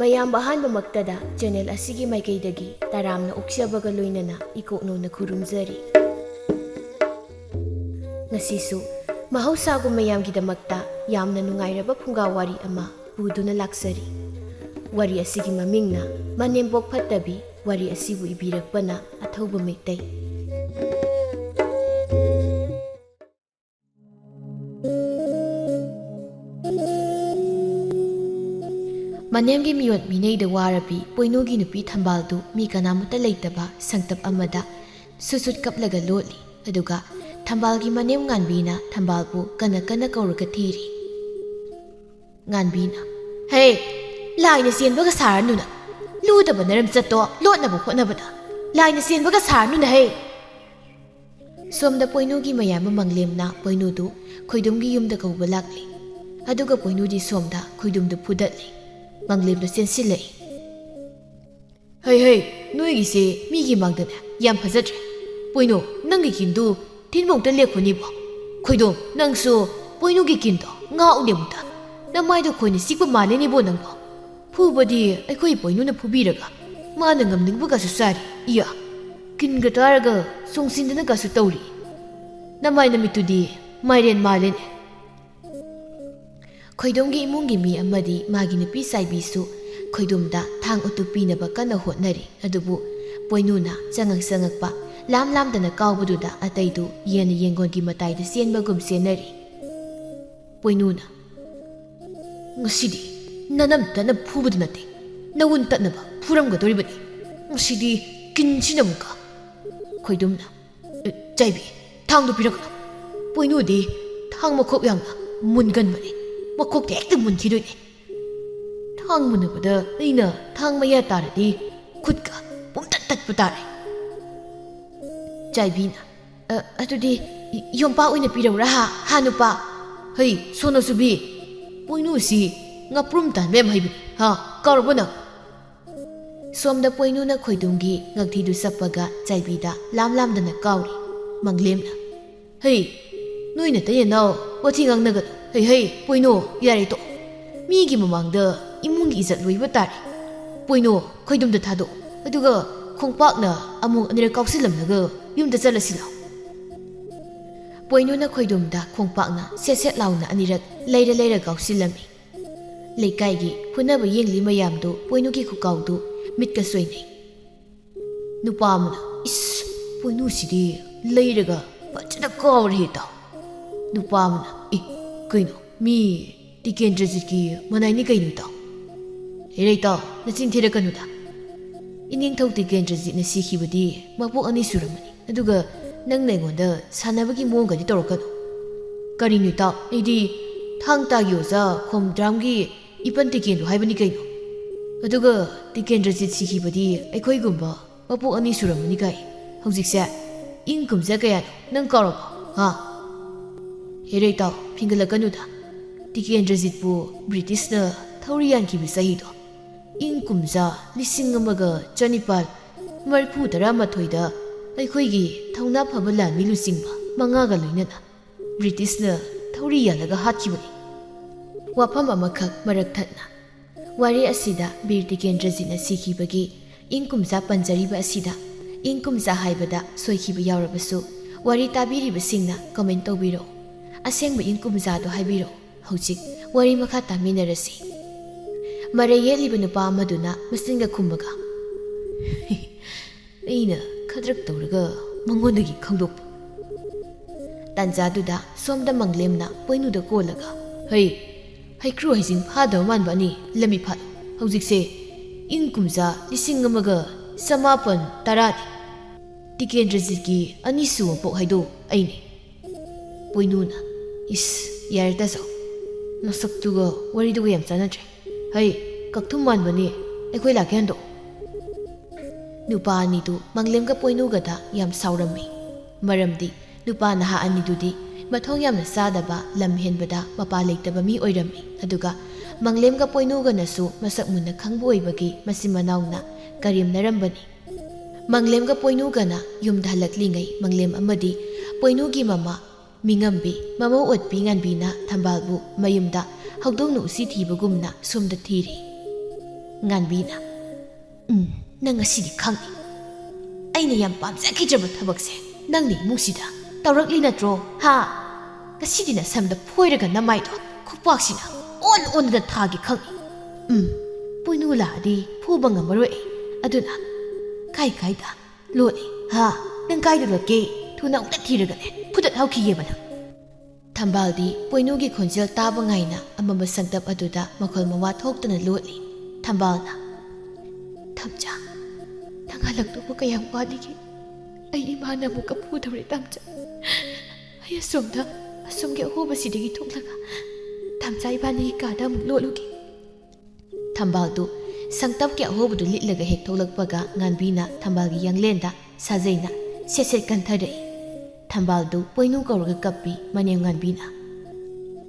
ꯃꯌꯥꯝ ꯑꯍꯥꯟꯕꯃꯛꯇꯗ ꯆꯦꯅꯦꯜ ꯑꯁꯤꯒꯤ ꯃꯥꯏꯀꯩꯗꯒꯤ ꯇꯔꯥꯝꯅ ꯑꯣꯛꯆꯕꯒ ꯂꯣꯏꯅꯅ ꯏꯀꯣꯛꯅꯧꯅ ꯈꯨꯔꯨꯝꯖꯔꯤ꯫ ꯉꯁꯤꯁꯨ ꯃꯍꯧꯁꯥꯒꯨꯝ ꯃꯌꯥꯝꯒꯤꯗꯃꯛꯇ ꯌꯥꯝꯅ ꯅꯨꯡꯉꯥꯏꯔꯕ ꯐꯨꯡꯒꯥꯋꯥꯔꯤ ꯑꯃ ꯄꯨꯗꯨꯅ ꯂꯥꯛꯆꯔꯤ꯫ ꯋꯥꯔꯤ ꯑꯁꯤꯒꯤ ꯃꯃꯤꯡꯅ ꯃꯅꯦꯝꯕꯣꯛ ꯐꯠꯇꯕꯤ, ꯋꯥꯔꯤ ꯑꯁꯤꯕꯨ ꯏꯕꯤꯔꯛꯄꯅ ꯑꯊꯧꯕ ꯃꯩꯇꯩ꯫ ꯃꯅꯦꯝꯒꯤ ꯃꯤꯑꯣꯠ ꯃꯤꯅꯩꯗ ꯋꯥꯔꯕꯤ ꯄꯣꯏꯅꯨꯒꯤ ꯅꯨꯄꯤ ꯊꯝꯕꯥꯜꯗꯨ ꯃꯤ ꯀꯅꯥꯃꯠꯇ ꯂꯩꯇꯕ ꯁꯪꯇꯞ ꯑꯃꯗ ꯁꯨꯠ ꯀꯞꯂꯒ ꯂꯣꯠꯂꯤ꯫ ꯑꯗꯨꯒ ꯊꯝꯕꯥꯜꯒꯤ ꯃꯅꯦꯝ ꯉꯥꯟꯕꯤꯅ ꯊꯝꯕꯥꯜꯕꯨ ꯀꯟꯅ ꯀꯧꯔꯒ ꯊꯤꯔꯤ꯫ ꯉꯥꯟꯕꯤꯅ, "ꯍꯦ, ꯂꯥꯏꯅ ꯆꯦꯟꯕꯒ ꯁꯥꯔꯅꯨꯅ, ꯂꯨꯗꯕ ꯅꯔꯝ ꯆꯠꯇꯣ ꯂꯣꯠꯅꯕ ꯍꯣꯠꯅꯕꯗ ꯂꯥꯏꯅ ꯆꯦꯟꯕꯒ ꯁꯥꯔꯅꯨꯅ ꯍꯦ!" ꯁꯣꯝꯗ ꯄꯣꯏꯅꯨꯒꯤ ꯃꯌꯥꯝꯕ ꯃꯪꯂꯦꯝꯅ ꯄꯣꯏꯅꯨꯗꯨ ꯈꯣꯏꯗꯨꯝꯒꯤ ꯌꯨꯝꯗ ꯀꯧꯕ ꯂꯥꯛꯂꯤ꯫ ꯑꯗꯨꯒ ꯄꯣꯏꯅꯨꯗꯤ ꯁꯣꯝꯗ ꯈꯣꯏꯗꯨꯝꯗꯨ ꯐꯨꯗꯠꯂꯤ꯫ ꯃꯪꯂꯦꯝꯗꯨ ꯆꯦꯟꯁꯤꯜꯂꯛꯏ꯫ "ꯍꯩ, ꯅꯣꯏꯒꯤꯁꯦ ꯃꯤꯒꯤ ꯃꯥꯡꯗꯅꯦ ꯌꯥꯝ ꯐꯖꯗ꯭ꯔꯦ꯫ ꯄꯣꯏꯅꯨ, ꯅꯪꯒꯤ ꯀꯤꯟꯗꯨ ꯊꯤꯟꯕꯧꯇ ꯂꯦꯛꯄꯅꯤꯕꯣ꯫ ꯈꯣꯏꯗꯨꯝ, ꯅꯪꯁꯨ ꯄꯣꯏꯅꯨꯒꯤ ꯀꯤꯟꯗꯣ ꯉꯥꯛꯎꯅꯦ ꯑꯃꯨꯛꯇ꯫ ꯅꯃꯥꯏꯗꯣ ꯈꯣꯏꯅ ꯆꯤꯛꯄ ꯃꯥꯜꯂꯦꯅꯦꯕꯣ ꯅꯪꯕꯣ꯫ ꯐꯨꯕꯗꯤ ꯑꯩꯈꯣꯏ ꯄꯣꯏꯅꯨꯅ ꯐꯨꯕꯤꯔꯒ ꯃꯥꯅ ꯉꯝꯅꯤꯡꯕꯒꯁꯨ ꯆꯥꯔꯤ꯫ ꯏꯌꯥ, ꯀꯤꯟꯒ ꯇꯥꯔꯒ ꯆꯣꯡꯁꯤꯟꯗꯅꯒꯁꯨ ꯇꯧꯔꯤ꯫ ꯅꯃꯥꯏ ꯅꯃꯤꯠꯇꯨꯗꯤ ꯃꯥꯏꯔꯦꯟ ꯃꯥꯜꯂꯦꯅꯦ." ꯈꯣꯏꯗꯨꯝꯒꯤ ꯏꯃꯨꯡꯒꯤ ꯃꯤ ꯑꯃꯗꯤ ꯃꯥꯒꯤ ꯅꯨꯄꯤ ꯆꯥꯏꯕꯤꯁꯨ ꯈꯣꯏꯗꯨꯝꯗ ꯊꯥꯡ ꯎꯇꯨꯞ ꯄꯤꯅꯕ ꯀꯟꯅ ꯍꯣꯠꯅꯔꯤ꯫ ꯑꯗꯨꯕꯨ ꯄꯣꯏꯅꯨꯅ ꯆꯪꯉꯛꯄ ꯂꯥꯝꯗꯅ ꯀꯥꯎꯕꯗꯨꯗ ꯑꯇꯩꯗꯨ ꯌꯦꯟꯅ ꯌꯦꯡꯒꯣꯟꯒꯤ ꯃꯇꯥꯏꯗ ꯆꯦꯟꯕꯒꯨꯝ ꯆꯦꯟꯅꯔꯤ꯫ ꯄꯣꯏꯅꯨꯅ, "ꯉꯁꯤꯗꯤ ꯅꯅꯝꯇꯅ ꯐꯨꯕꯗ ꯅꯠꯇꯦ, ꯅꯋꯨꯟ ꯇꯠꯅꯕ ꯐꯨꯔꯝꯒꯗꯣꯔꯤꯕꯅꯤ꯫ ꯉꯁꯤꯗꯤ ꯀꯤꯟꯁꯤꯅ ꯑꯃꯨꯛꯀ." ꯈꯣꯏꯗꯨꯝꯅ, "ꯆꯥꯏꯕꯤ, ꯊꯥꯡꯗꯨ ꯄꯤꯔꯛꯀꯅꯨ. ꯄꯣꯏꯅꯨꯗꯤ ꯊꯥꯡ ꯃꯈꯣꯛ ꯌꯥꯝꯅ ꯃꯨꯟꯒꯟꯕꯅꯤ. ꯃꯈꯣꯛꯇ ꯍꯦꯛꯇ ꯃꯨꯟꯈꯤꯗꯣꯏꯅꯤ. ꯊꯥꯡ ꯃꯨꯟꯅꯕꯗ ꯑꯩꯅ ꯊꯥꯡ ꯃꯌꯥ ꯇꯥꯔꯗꯤ ꯈꯨꯠꯀ ꯄꯨꯝꯇꯠ ꯇꯠꯄ ꯇꯥꯔꯦ." ꯆꯥꯏꯕꯤꯅ, "ꯑꯗꯨꯗꯤ ꯌꯣꯝꯄꯥꯛ ꯑꯣꯏꯅ ꯄꯤꯔꯧꯔꯥ ꯍꯥ ꯅꯨꯄꯥ?" "ꯍꯩ, ꯁꯣꯅꯣꯆꯨꯕꯤ, ꯄꯣꯏꯅꯨꯁꯤ ꯉꯥꯄ꯭ꯔꯨꯝ ꯇꯥꯟꯕ ꯌꯥꯝ ꯍꯩꯕꯅꯤ ꯍꯥ, ꯀꯥꯎꯔꯕꯣ ꯅꯪ?" ꯁꯣꯝꯗ ꯄꯣꯏꯅꯨꯅ ꯈꯣꯏꯗꯨꯝꯒꯤ ꯉꯛꯊꯤꯗꯨ ꯆꯞꯄꯒ ꯆꯥꯏꯕꯤꯗ ꯂꯥꯝꯗꯅ ꯀꯥꯎꯔꯤ꯫ ꯃꯪꯂꯦꯝꯅ, "ꯍꯩ, ꯅꯣꯏ ꯅꯇꯩ ꯅꯅꯥꯎ ꯋꯥꯊꯤ ꯉꯥꯡꯅꯒꯅꯨ. ꯍꯩ, ꯄꯣꯏꯅꯨ, ꯌꯥꯔꯦ ꯇꯣꯛꯑꯣ. ꯃꯤꯒꯤ ꯃꯃꯥꯡꯗ ꯏꯃꯨꯡꯒꯤ ꯏꯖꯠ ꯂꯣꯏꯕ ꯇꯥꯔꯦ. ꯄꯣꯏꯅꯨ, ꯈꯣꯏꯗꯨꯝꯗ ꯊꯥꯗꯣꯛꯑꯣ. ꯑꯗꯨꯒ ꯈꯣꯡꯄꯥꯛꯅ ꯑꯃꯨꯛ ꯑꯅꯤꯔꯛ ꯀꯥꯎꯁꯤꯜꯂꯝꯂꯒ ꯌꯨꯝꯗ ꯆꯠꯂꯁꯤ ꯂꯥꯎ." ꯄꯣꯏꯅꯨꯅ ꯈꯣꯏꯗꯨꯝꯗ ꯈꯣꯡꯄꯥꯛꯅ ꯁꯦꯠ ꯂꯥꯎꯅ ꯑꯅꯤꯔꯛ ꯂꯩꯔ ꯀꯥꯎꯁꯤꯜꯂꯝꯃꯤ꯫ ꯂꯩꯀꯥꯏꯒꯤ ꯐꯨꯅꯕ ꯌꯦꯡꯂꯤ ꯃꯌꯥꯝꯗꯨ ꯄꯣꯏꯅꯨꯒꯤ ꯈꯨꯀꯥꯎꯗꯨ ꯃꯤꯠꯀ ꯁꯣꯏꯅꯩ꯫ ꯅꯨꯄꯥ ꯑꯃꯅ, "ꯏꯁ, ꯄꯣꯏꯅꯨꯁꯤꯗꯤ ꯂꯩꯔꯒ ꯐꯖꯅ ꯀꯥꯎꯔꯦ ꯏꯇꯥꯎ." ꯅꯨꯄꯥ ꯑꯃꯅ, "ꯀꯩꯅꯣ, ꯃꯤ ꯇꯤꯀꯦꯟꯗ꯭ꯔꯖꯤꯠꯀꯤ ꯃꯅꯥꯏꯅꯤ ꯀꯩꯅꯣ ꯏꯇꯥꯎ." "ꯍꯦꯔꯦ ꯏꯇꯥꯎ, ꯅꯆꯤꯟ ꯊꯤꯔꯛꯀꯅꯨꯗ. ꯏꯅꯤꯡꯊꯧ ꯇꯤꯀꯦꯟꯗ꯭ꯔꯖꯤꯠꯅ ꯁꯤꯈꯤꯕꯗꯤ ꯃꯄꯣꯛ 2 ꯁꯨꯔꯝꯃꯅꯤ. ꯑꯗꯨꯒ ꯅꯪꯅ ꯑꯩꯉꯣꯟꯗ ꯁꯥꯟꯅꯕꯒꯤ ꯃꯑꯣꯡꯒꯗꯤ ꯇꯧꯔꯛꯀꯅꯨ." "ꯀꯔꯤꯅꯣ ꯏꯇꯥꯎ, ꯑꯩꯗꯤ ꯊꯥꯡ ꯇꯥꯒꯤ ꯑꯣꯖꯥ ꯈꯣꯝꯗ꯭ꯔꯥꯝꯒꯤ ꯏꯄꯟ ꯇꯤꯀꯦꯟꯗꯣ ꯍꯥꯏꯕꯅꯤ ꯀꯩꯅꯣ. ꯑꯗꯨꯒ ꯇꯤꯀꯦꯟꯗ꯭ꯔꯖꯤꯠ ꯁꯤꯈꯤꯕꯗꯤ ꯑꯩꯈꯣꯏꯒꯨꯝꯕ ꯃꯄꯣꯛ 2 ꯁꯨꯔꯝꯃꯅꯤ ꯀꯥꯏ. ꯍꯧꯖꯤꯛꯁꯦ ꯏꯪ ꯀꯨꯝꯖꯥ ꯀꯌꯥꯅꯣ ꯅꯪ ꯀꯥꯎꯔꯕꯣ ꯍꯥ?" "ꯍꯦꯔꯦ ꯏꯇꯥꯎ, ꯐꯤꯡꯒꯠꯂꯛꯀꯅꯨꯗ. ꯇꯤꯀꯦꯟꯗ꯭ꯔꯖꯤꯠꯄꯨ ꯕ꯭ꯔꯤꯇꯤꯁꯅ ꯊꯧꯔꯤ ꯌꯥꯟꯈꯤꯕ ꯆꯍꯤꯗꯣ ꯏꯪ ꯀꯨꯝꯖꯥ 1738ꯗ ꯑꯩꯈꯣꯏꯒꯤ ꯊꯧꯅꯥ ꯐꯕ ꯂꯥꯟꯃꯤ ꯂꯨꯆꯤꯡꯕ 5ꯒ ꯂꯣꯏꯅꯅ ꯕ꯭ꯔꯤꯇꯤꯁꯅ ꯊꯧꯔꯤ ꯌꯥꯜꯂꯒ ꯍꯥꯠꯈꯤꯕꯅꯤ." ꯋꯥꯐꯝ ꯑꯃꯈꯛ ꯃꯔꯛ ꯊꯠꯅ, ꯋꯥꯔꯤ ꯑꯁꯤꯗ ꯕꯤꯔ ꯇꯤꯀꯦꯟꯗ꯭ꯔꯖꯤꯠꯅ ꯁꯤꯈꯤꯕꯒꯤ ꯏꯪ ꯀꯨꯝꯖꯥ ꯄꯟꯖꯔꯤꯕ ꯑꯁꯤꯗ ꯏꯪ ꯀꯨꯝꯖꯥ ꯍꯥꯏꯕꯗ ꯁꯣꯏꯈꯤꯕ ꯌꯥꯎꯔꯕꯁꯨ ꯋꯥꯔꯤ ꯇꯥꯕꯤꯔꯤꯕꯁꯤꯡꯅ ꯀꯃꯦꯟ ꯇꯧꯕꯤꯔꯛꯎ꯫ ꯑꯁꯦꯡꯕ ꯏꯪ ꯀꯨꯝꯖꯥꯗꯣ ꯍꯥꯏꯕꯤꯔꯛꯎ꯫ ꯍꯧꯖꯤꯛ ꯋꯥꯔꯤ ꯃꯈꯥ ꯇꯥꯃꯤꯟꯅꯔꯁꯤ꯫ ꯃꯔꯩ ꯌꯦꯠꯂꯤꯕ ꯅꯨꯄꯥ ꯑꯃꯗꯨꯅ ꯃꯆꯤꯟꯒ ꯈꯨꯝꯕꯒ, "ꯑꯩꯅ ꯈꯗ꯭ꯔꯛ ꯇꯧꯔꯒ ꯃꯉꯣꯟꯗꯒꯤ ꯈꯪꯗꯣꯛꯄ." ꯇꯥꯟꯖꯥꯗꯨꯗ ꯁꯣꯝꯗ ꯃꯪꯂꯦꯝꯅ ꯄꯣꯏꯅꯨꯗ ꯀꯣꯜꯂꯒ, "ꯍꯩꯀ꯭ꯔꯨ ꯍꯩꯖꯤꯡ ꯐꯥꯗꯕ ꯃꯥꯟꯕ ꯑꯅꯤ ꯂꯝꯕꯤ ꯐꯥꯠꯂꯨ. ꯍꯧꯖꯤꯛꯁꯦ ꯏꯪ ꯀꯨꯝꯖꯥ 1910ꯅꯤ. ꯇꯤꯀꯦꯟꯗ꯭ꯔꯖꯤꯠꯀꯤ 2ꯁꯨꯕ ꯃꯄꯣꯛ ꯍꯥꯏꯗꯣ ꯑꯩꯅꯤ." ꯄꯣꯏꯅꯨꯅ, "ꯏꯁ, ꯌꯥꯔꯦ ꯇꯥꯖꯧ. ꯅꯁꯛꯇꯨꯒ ꯋꯥꯔꯤꯗꯨꯒ ꯌꯥꯝ ꯆꯥꯟꯅꯗ꯭ꯔꯦ. ꯀꯛꯊꯨꯝ ꯃꯥꯟꯕꯅꯤ. ꯑꯩꯈꯣꯏ ꯂꯥꯛꯀꯦ ꯍꯟꯗꯣꯛ." ꯅꯨꯄꯥ ꯑꯅꯤꯗꯨ ꯃꯪꯂꯦꯝꯒ ꯄꯣꯏꯅꯨꯒꯗ ꯌꯥꯝ ꯁꯥꯎꯔꯝꯃꯤ꯫ ꯃꯔꯝꯗꯤ ꯅꯨꯄꯥ ꯅꯍꯥ ꯑꯅꯤꯗꯨꯗꯤ ꯃꯊꯣꯡ ꯌꯥꯝꯅ ꯆꯥꯗꯕ, ꯂꯝ ꯍꯦꯟꯕꯗ ꯃꯄꯥ ꯂꯩꯇꯕ ꯃꯤ ꯑꯣꯏꯔꯝꯃꯤ꯫ ꯑꯗꯨꯒ ꯃꯪꯂꯦꯝꯒ ꯄꯣꯏꯅꯨꯒꯅꯁꯨ ꯃꯁꯛ ꯃꯨꯟꯅ ꯈꯪꯕ ꯑꯣꯏꯕꯒꯤ ꯃꯆꯤꯟ ꯃꯅꯥꯎꯅ ꯀꯔꯦꯝꯅꯔꯝꯕꯅꯤ꯫ ꯃꯪꯂꯦꯝꯒ ꯄꯣꯏꯅꯨꯒꯅ ꯌꯨꯝꯗ ꯍꯜꯂꯛꯂꯤꯉꯩ ꯃꯪꯂꯦꯝ ꯑꯃꯗꯤ ꯄꯣꯏꯅꯨꯒꯤ ꯃꯃꯥ ꯃꯤꯉꯝꯕꯤ ꯃꯃꯧ ꯑꯣꯠꯄꯤ ꯉꯥꯟꯕꯤꯅ ꯊꯝꯕꯥꯜꯕꯨ ꯃꯌꯨꯝꯗ ꯍꯧꯗꯣꯡꯅ ꯎꯆꯤ ꯊꯤꯕꯒꯨꯝꯅ ꯁꯣꯝꯗ ꯊꯤꯔꯤ꯫ ꯉꯥꯟꯕꯤꯅ ꯅꯪ ꯉꯁꯤꯗꯤ ꯈꯪꯅꯤ ꯑꯩꯅ ꯌꯥꯝ ꯄꯥꯝꯖꯈꯤꯗ꯭ꯔꯕ ꯊꯕꯛꯁꯦ ꯅꯪꯅ ꯏꯃꯨꯡꯁꯤꯗ ꯇꯧꯔꯛꯂꯤ ꯅꯠꯇ꯭ꯔꯣ ꯍꯥ ꯉꯁꯤꯗꯤ ꯅꯁꯝꯗ ꯐꯣꯏꯔꯒ ꯅꯃꯥꯏꯗꯣ ꯈꯨꯄꯥꯛꯁꯤꯅ ꯑꯣꯟꯅ ꯊꯥꯒꯦ ꯈꯪꯉꯤ ꯄꯣꯏꯅꯨ ꯂꯥꯛꯑꯗꯤ ꯐꯨꯕ ꯉꯝꯃꯔꯣꯏ ꯑꯗꯨꯅ ꯀꯥꯏꯗ ꯂꯣꯠꯂꯤ ꯍꯥ ꯅꯪ ꯀꯥꯏꯗ ꯂꯣꯠꯀꯦ ꯊꯨꯅ ꯑꯃꯨꯛꯇ ꯊꯤꯔꯒꯅꯦ ꯐꯨꯗꯠꯍꯧꯈꯤꯒꯦꯕ ꯅꯪ ꯊꯝꯕꯥꯜꯗꯤ ꯄꯣꯏꯅꯨꯒꯤ ꯈꯣꯟꯖꯦꯜ ꯇꯥꯕ ꯉꯥꯏꯅ ꯑꯃꯝꯕ ꯁꯪꯇꯞ ꯑꯗꯨꯗ ꯃꯈꯣꯜ ꯃꯋꯥ ꯊꯣꯛꯇꯅ ꯂꯣꯠꯂꯤ ꯊꯝꯕꯥꯜꯅ ꯊꯝꯆꯥ ꯅꯪ ꯍꯜꯂꯛꯇꯧꯕ ꯀꯌꯥꯝ ꯋꯥꯠꯂꯤꯒꯦ ꯑꯩ ꯏꯃꯥꯅ ꯑꯃꯨꯛꯀ ꯐꯨꯗꯧꯔꯦ ꯊꯝꯆꯥ ꯑꯩ ꯑꯁꯣꯝꯒꯤ ꯑꯍꯣꯕꯁꯤꯗꯒꯤ ꯊꯣꯛꯂꯒ ꯊꯝꯆꯥ ꯏꯕꯥꯅꯤꯒꯤ ꯀꯥꯗ ꯑꯃꯨꯛ ꯂꯣꯠꯂꯨꯒꯦ ꯊꯝꯕꯥꯜꯗꯨ ꯁꯪꯇꯞꯀꯤ ꯑꯍꯣꯕꯗꯨ ꯂꯤꯠꯂꯒ ꯍꯦꯛ ꯊꯣꯛꯂꯛꯄꯒ ꯉꯥꯟꯕꯤꯅ ꯊꯝꯕꯥꯜꯒꯤ ꯌꯥꯡꯂꯦꯟꯗ ꯁꯥꯖꯩꯅ ꯁꯦꯠ ꯀꯟꯊꯔꯛꯏ ꯊꯝꯕꯥꯜꯗꯨ ꯄꯣꯏꯅꯨ ꯀꯧꯔꯒ ꯀꯞꯄꯤ ꯃꯅꯦꯝ ꯉꯥꯟꯕꯤꯅ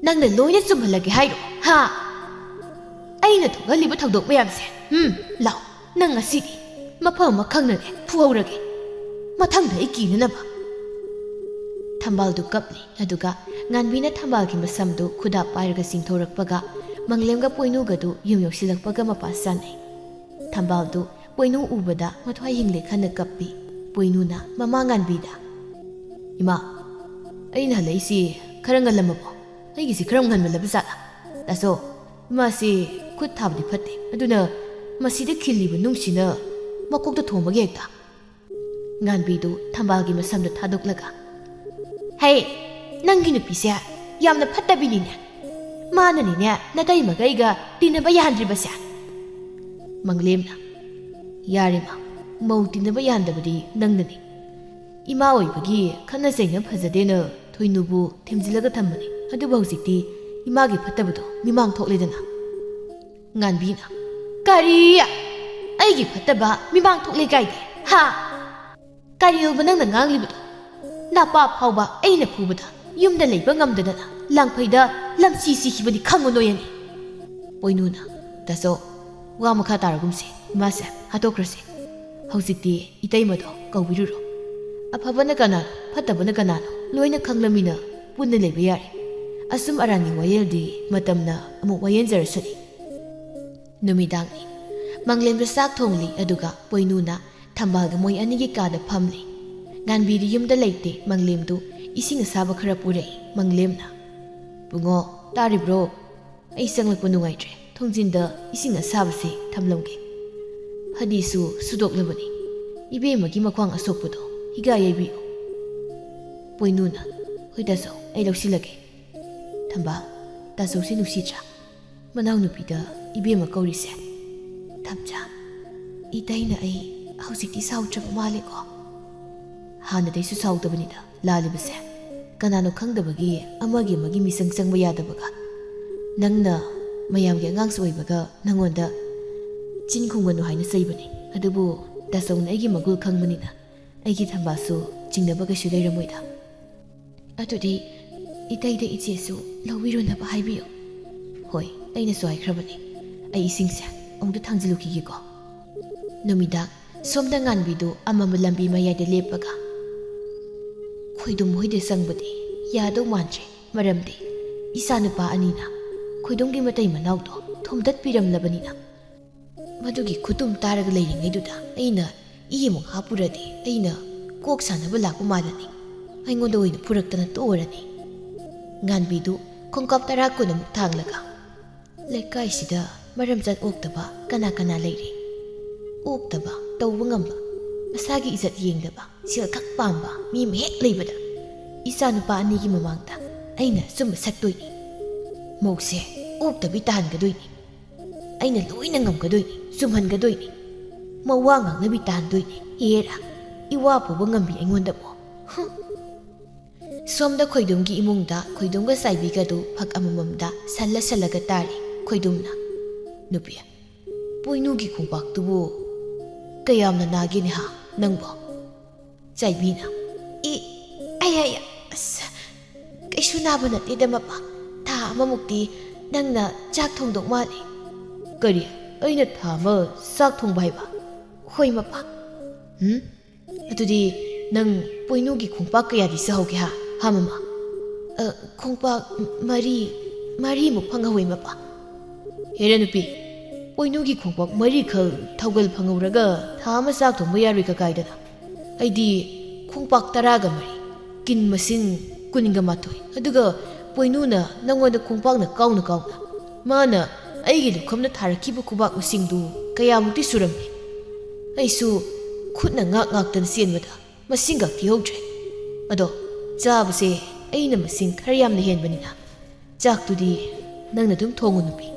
ꯅꯪꯅ ꯂꯣꯏꯅ ꯆꯨꯝꯍꯜꯂꯒꯦ ꯍꯥꯏꯔꯣ ꯍꯥ ꯑꯩꯅ ꯊꯣꯛꯍꯜꯂꯤꯕ ꯊꯧꯗꯣꯛ ꯃꯌꯥꯝꯁꯦ ꯂꯥꯎ ꯅꯪ ꯉꯁꯤꯗꯤ ꯃꯐꯝ ꯑꯃ ꯈꯪꯅꯅꯦ ꯐꯨꯍꯧꯔꯒꯦ ꯃꯊꯪꯗ ꯑꯩ ꯀꯤꯅꯅꯕ ꯊꯝꯕꯥꯜꯗꯨ ꯀꯞꯂꯤ ꯑꯗꯨꯒ ꯉꯥꯟꯕꯤꯅ ꯊꯝꯕꯥꯜꯒꯤ ꯃꯁꯝꯗꯨ ꯈꯨꯗꯥꯞ ꯄꯥꯏꯔꯒ ꯆꯤꯡꯊꯣꯔꯛꯄꯒ ꯃꯪꯂꯦꯝꯒ ꯄꯣꯏꯅꯨꯒꯗꯨ ꯌꯨꯝ ꯌꯧꯁꯤꯜꯂꯛꯄꯒ ꯃꯄꯥ ꯆꯥꯅꯩ ꯊꯝꯕꯥꯜꯗꯨ ꯄꯣꯏꯅꯨ ꯎꯕꯗ ꯃꯊ꯭ꯋꯥꯏ ꯍꯤꯡꯂꯦ ꯀꯞꯄꯤ ꯄꯣꯏꯅꯨꯅ ꯃꯃꯥ ꯉꯥꯟꯕꯤꯗ ꯏꯃꯥ ꯑꯩꯅ ꯍꯜꯂꯛꯏꯁꯤ ꯈꯔ ꯉꯜꯂꯝꯃꯕꯣ ꯑꯩꯒꯤꯁꯤ ꯈꯔ ꯉꯟꯃꯜꯂꯕ ꯖꯥꯠꯂꯥ ꯇꯥꯁꯣ ꯏꯃꯥꯁꯤ ꯈꯨꯠ ꯊꯥꯕꯗꯤ ꯐꯠꯇꯦ ꯑꯗꯨꯅ ꯃꯁꯤꯗ ꯈꯤꯜꯂꯤꯕ ꯅꯨꯡꯁꯤꯅ ꯃꯀꯣꯛꯇ ꯊꯣꯝꯕꯒꯤ ꯍꯦꯛꯇ ꯉꯥꯟꯕꯤꯗꯨ ꯊꯝꯕꯥꯜꯒꯤ ꯃꯁꯝꯗ ꯊꯥꯗꯣꯛꯂꯒ ꯍꯩ ꯅꯪꯒꯤ ꯅꯨꯄꯤꯁꯦ ꯌꯥꯝꯅ ꯐꯠꯇꯕꯤꯅꯤꯅꯦ ꯃꯥꯅꯅꯤꯅꯦ ꯅꯇꯩꯃꯒꯩꯒ ꯇꯤꯟꯅꯕ ꯌꯥꯍꯟꯗ꯭ꯔꯤꯕꯁꯦ ꯃꯪꯂꯦꯝꯅ ꯌꯥꯔꯦꯃ ꯃꯧ ꯇꯤꯟꯅꯕ ꯌꯥꯍꯟꯗꯕꯗꯤ ꯅꯪꯅꯅꯤ ꯏꯃꯥ ꯑꯣꯏꯕꯒꯤ ꯈꯠꯅ ꯆꯩꯅ ꯐꯖꯗꯦꯅ ꯊꯣꯏꯅꯨꯕꯨ ꯊꯦꯝꯖꯤꯜꯂꯒ ꯊꯝꯕꯅꯤ ꯑꯗꯨꯕꯨ ꯍꯧꯖꯤꯛꯇꯤ ꯏꯃꯥꯒꯤ ꯐꯠꯇꯕꯗꯣ ꯃꯤꯃꯥꯡ ꯊꯣꯛꯂꯦꯗꯅ ꯉꯥꯟꯕꯤꯅ ꯀꯔꯤ ꯑꯩꯒꯤ ꯐꯠꯇꯕ ꯃꯤꯃꯥꯡ ꯊꯣꯛꯂꯦ ꯀꯥꯏꯗꯦ ꯍꯥ ꯀꯔꯤꯅꯣꯕ ꯅꯪꯅ ꯉꯥꯡꯂꯤꯕꯗꯣ ꯅꯥꯄꯥ ꯐꯥꯎꯕ ꯑꯩꯅ ꯐꯨꯕꯗ ꯌꯨꯝꯗ ꯂꯩꯕ ꯉꯝꯗꯗꯅ ꯂꯥꯡꯐꯩꯗ ꯂꯝꯆꯤ ꯁꯤꯈꯤꯕꯗꯤ ꯈꯪꯉꯨꯅꯣꯌꯅꯤ ꯄꯣꯏꯅꯨꯅ ꯇꯥꯆꯧ ꯋꯥ ꯃꯈꯥ ꯇꯥꯔꯒꯨꯝꯁꯦ ꯏꯃꯥꯁꯦ ꯍꯥꯠꯇꯣꯛꯈ꯭ꯔꯁꯦ ꯍꯧꯖꯤꯛꯇꯤ ꯏꯇꯩꯃꯗꯣ ꯀꯧꯕꯤꯔꯨꯔꯣ ꯑꯐꯕꯅ ꯀꯅꯥꯅꯣ ꯐꯠꯇꯕꯅ ꯀꯅꯥꯅꯣ ꯂꯣꯏꯅ ꯈꯪꯂꯃꯤꯅ ꯄꯨꯟꯅ ꯂꯩꯕ ꯌꯥꯔꯦ ꯑꯁꯨꯝ ꯑꯔꯥꯟꯒꯤ ꯋꯥꯌꯦꯜꯗꯤ ꯃꯇꯝꯅ ꯑꯃꯨꯛ ꯋꯥꯌꯦꯟꯖꯔꯁꯅꯤ ꯅꯨꯃꯤꯗꯥꯡꯅꯤ ꯃꯪꯂꯦꯝꯗ ꯆꯥꯛ ꯊꯣꯡꯂꯤ ꯑꯗꯨꯒ ꯄꯣꯏꯅꯨꯅ ꯊꯝꯕꯥꯜꯒ ꯃꯣꯏ ꯑꯅꯤꯒꯤ ꯀꯥꯗ ꯐꯝꯂꯤ ꯉꯥꯟꯕꯤꯗꯤ ꯌꯨꯝꯗ ꯂꯩꯇꯦ ꯃꯪꯂꯦꯝꯗꯨ ꯏꯁꯤꯡ ꯑꯁꯥꯕ ꯈꯔ ꯄꯨꯔꯛꯏ ꯃꯪꯂꯦꯝꯅ ꯕꯨꯡꯉꯣ ꯇꯥꯔꯤꯕ꯭ꯔꯣ ꯑꯩ ꯆꯪꯂꯛꯄ ꯅꯨꯡꯉꯥꯏꯇ꯭ꯔꯦ ꯊꯣꯡꯖꯤꯟꯗ ꯏꯁꯤꯡ ꯑꯁꯥꯕꯁꯤ ꯊꯝꯂꯝꯒꯦ ꯐꯗꯤꯁꯨ ꯁꯨꯗꯣꯛꯂꯕꯅꯤ ꯏꯕꯦꯝꯃꯒꯤ ꯃꯈ꯭ꯋꯥꯡ ꯑꯁꯣꯛꯄꯗꯣ ꯍꯤꯒꯥ ꯌꯩꯕꯤꯌꯨ ꯄꯣꯏꯅꯨꯅ ꯍꯣꯏ ꯇꯥꯆꯧ ꯑꯩ ꯂꯧꯁꯤꯜꯂꯒꯦ ꯊꯝꯕꯥꯜ ꯇꯥꯆꯧꯁꯤ ꯅꯨꯡꯁꯤꯗ꯭ꯔꯥ ꯃꯅꯥꯎꯅꯨꯄꯤꯗ ꯏꯕꯦꯝꯃ ꯀꯧꯔꯤꯁꯦ ꯊꯝꯆꯥ ꯏꯇꯩꯅ ꯑꯩ ꯍꯧꯖꯤꯛꯇꯤ ꯁꯥꯎꯗ꯭ꯔꯕ ꯃꯥꯜꯂꯦꯀꯣ ꯍꯥꯟꯅꯗꯩꯁꯨ ꯁꯥꯎꯗꯕꯅꯤꯗ ꯂꯥꯜꯂꯤꯕꯁꯦ ꯀꯅꯥꯅꯣ ꯈꯪꯗꯕꯒꯤ ꯑꯃꯒꯤ ꯃꯤꯆꯪ ꯆꯪꯕ ꯌꯥꯗꯕꯒ ꯅꯪꯅ ꯃꯌꯥꯝꯒꯤ ꯑꯉꯥꯡꯁꯨ ꯑꯣꯏꯕꯒ ꯅꯪꯉꯣꯟꯗ ꯆꯤꯟ ꯈꯨꯝꯒꯅꯨ ꯍꯥꯏꯅ ꯆꯩꯕꯅꯤ ꯑꯗꯨꯕꯨ ꯇꯥꯆꯧꯅ ꯑꯩꯒꯤ ꯃꯒꯨꯜ ꯈꯪꯕꯅꯤꯅ ꯑꯩꯒꯤ ꯊꯝꯕꯥꯜꯁꯨ ꯆꯤꯡꯅꯕ ꯀꯩꯁꯨ ꯂꯩꯔꯝꯃꯣꯏꯗ ꯑꯗꯨꯗꯤ ꯏꯇꯩꯗ ꯏꯆꯦꯁꯨ ꯂꯧꯕꯤꯔꯨꯅꯕ ꯍꯥꯏꯕꯤꯌꯨ ꯍꯣꯏ ꯑꯩꯅꯁꯨ ꯍꯥꯏꯈ꯭ꯔꯕꯅꯤ ꯑꯩ ꯏꯁꯤꯡꯁꯦ ꯑꯃꯨꯛꯇ ꯊꯥꯡꯖꯤꯜꯂꯨꯈꯤꯒꯦꯀꯣ ꯅꯨꯃꯤꯗꯥꯡ ꯁꯣꯝꯗ ꯉꯥꯟꯕꯤꯗꯨ ꯑꯃꯝꯕ ꯂꯝꯕꯤ ꯃꯌꯥꯏꯗ ꯂꯦꯞꯄꯒ ꯈꯣꯏꯗꯨꯝ ꯍꯣꯏꯗ ꯆꯪꯕꯗꯤ ꯌꯥꯗꯧ ꯃꯥꯟꯗ꯭ꯔꯦ ꯃꯔꯝꯗꯤ ꯏꯆꯥꯅꯨꯄꯥ ꯑꯅꯤꯅ ꯈꯣꯏꯗꯨꯝꯒꯤ ꯃꯇꯩ ꯃꯅꯥꯎꯗꯣ ꯊꯣꯝꯗꯠꯄꯤꯔꯝꯂꯕꯅꯤꯅ ꯃꯗꯨꯒꯤ ꯈꯨꯇꯨꯝ ꯇꯥꯔꯒ ꯂꯩꯔꯤꯉꯩꯗꯨꯗ ꯑꯩꯅ ꯏ ꯑꯃꯨꯛ ꯍꯥꯞꯄꯨꯔꯗꯤ ꯑꯩꯅ ꯀꯣꯛ ꯁꯥꯟꯅꯕ ꯂꯥꯛꯄ ꯃꯥꯜꯂꯅꯤ ꯑꯩꯉꯣꯟꯗ ꯑꯣꯏꯅ ꯐꯨꯔꯛꯇꯅ ꯇꯣꯛꯑꯔꯅꯤ ꯉꯥꯟꯕꯤꯗꯨ ꯈꯣꯡꯀꯥꯞ 10 ꯀꯨꯟꯃꯨꯛ ꯊꯥꯡꯂꯒ ꯂꯩꯀꯥꯏꯁꯤꯗ ꯃꯔꯝꯆꯠ ꯑꯣꯛꯇꯕ ꯀꯅꯥ ꯂꯩꯔꯤ ꯑꯣꯛꯇꯕ ꯇꯧꯕ ꯉꯝꯕ ꯃꯁꯥꯒꯤ ꯏꯖꯠ ꯌꯦꯡꯗꯕ ꯁꯦꯜ ꯈꯛ ꯄꯥꯝꯕ ꯃꯤ ꯑꯃ ꯍꯦꯛ ꯂꯩꯕꯗ ꯏꯆꯥꯅꯨꯄꯥ ꯑꯅꯤꯒꯤ ꯃꯃꯥꯡꯗ ꯑꯩꯅ ꯆꯨꯝꯕ ꯁꯠꯇꯣꯏꯅꯤ ꯃꯧꯁꯦ ꯑꯣꯛꯇꯕꯤ ꯇꯥꯍꯟꯒꯗꯣꯏꯅꯤ ꯑꯩꯅ ꯂꯣꯏꯅ ꯉꯝꯒꯗꯣꯏꯅꯤ ꯆꯨꯝꯍꯟꯒꯗꯣꯏꯅꯤ ꯃꯋꯥ ꯉꯥꯡꯅꯕꯤ ꯇꯥꯍꯟꯗꯣꯏꯅꯤ ꯍꯦꯔꯥ ꯏꯋꯥ ꯄꯨꯕ ꯉꯝꯕꯤ ꯑꯩꯉꯣꯟꯗꯕꯨ ꯁꯣꯝꯗ ꯈꯣꯏꯗꯨꯝꯒꯤ ꯏꯃꯨꯡꯗ ꯈꯣꯏꯗꯨꯝꯒ ꯆꯥꯏꯕꯤꯒꯗꯨ ꯐꯛ ꯑꯃꯃꯝꯗ ꯁꯜꯂꯒ ꯇꯥꯔꯤ ꯈꯣꯏꯗꯨꯝꯅ ꯅꯨꯄꯤ ꯄꯣꯏꯅꯨꯒꯤ ꯈꯣꯡꯄꯥꯛꯇꯨꯕꯨ ꯀꯌꯥꯝꯅ ꯅꯥꯒꯦꯅꯦ ꯍꯥ ꯅꯪꯕꯣ ꯆꯥꯏꯕꯤꯅ ꯑꯩ ꯑꯁ ꯀꯩꯁꯨ ꯅꯥꯕ ꯅꯠꯇꯦꯗ ꯃꯄꯥ ꯊꯥ ꯑꯃꯃꯨꯛꯇꯤ ꯅꯪꯅ ꯆꯥꯛ ꯊꯣꯡꯗꯧ ꯃꯥꯜꯂꯤ ꯀꯔꯤ ꯑꯩꯅ ꯊꯥ ꯑꯃ ꯆꯥꯛ ꯊꯣꯡꯕ ꯍꯥꯏꯕ ꯍꯣꯏ ꯃꯄꯥ ꯑꯗꯨꯗꯤ ꯅꯪ ꯄꯣꯏꯅꯨꯒꯤ ꯈꯣꯡꯄꯥꯛ ꯀꯌꯥꯗꯤ ꯆꯥꯍꯧꯒꯦ ꯍꯥ ꯃꯃꯥ ꯈꯣꯡꯄꯥꯛ 4 ꯃꯨꯛ ꯐꯪꯍꯧꯏ ꯃꯄꯥ ꯍꯦꯔꯦ ꯅꯨꯄꯤ ꯄꯣꯏꯅꯨꯒꯤ ꯈꯣꯡꯄꯥꯛ ꯃꯔꯤꯈꯛ ꯊꯧꯒꯜ ꯐꯪꯍꯧꯔꯒ ꯊꯥ ꯑꯃ ꯆꯥꯛ ꯊꯣꯡꯕ ꯌꯥꯔꯣꯏ ꯀꯀꯥꯏꯗꯅ ꯑꯩꯗꯤ ꯈꯣꯡꯄꯥꯛ 10ꯒ 4 ꯀꯤꯟ ꯃꯁꯤꯡ 12 ꯑꯗꯨꯒ ꯄꯣꯏꯅꯨꯅ ꯅꯪꯉꯣꯟꯗ ꯈꯣꯡꯄꯥꯛꯅ ꯀꯥꯎꯅ ꯃꯥꯅ ꯑꯩꯒꯤ ꯂꯨꯈꯝꯅ ꯊꯥꯔꯛꯈꯤꯕ ꯈꯨꯕꯥꯛ ꯃꯁꯤꯡꯗꯨ ꯀꯌꯥꯃꯨꯛꯇꯤ ꯁꯨꯔꯝꯃꯤ ꯑꯩꯁꯨ ꯈꯨꯠꯅ ꯉꯥꯛꯇꯅ ꯆꯦꯟꯕꯗ ꯃꯁꯤꯡꯒ ꯊꯤꯍꯧꯗ꯭ꯔꯦ ꯑꯗꯣ ꯆꯥꯕꯁꯦ ꯑꯩꯅ ꯃꯁꯤꯡ ꯈꯔ ꯌꯥꯝꯅ ꯍꯦꯟꯕꯅꯤꯅ ꯆꯥꯛꯇꯨꯗꯤ ꯅꯪꯅ ꯑꯗꯨꯝ ꯊꯣꯡꯉꯨ ꯅꯨꯄꯤ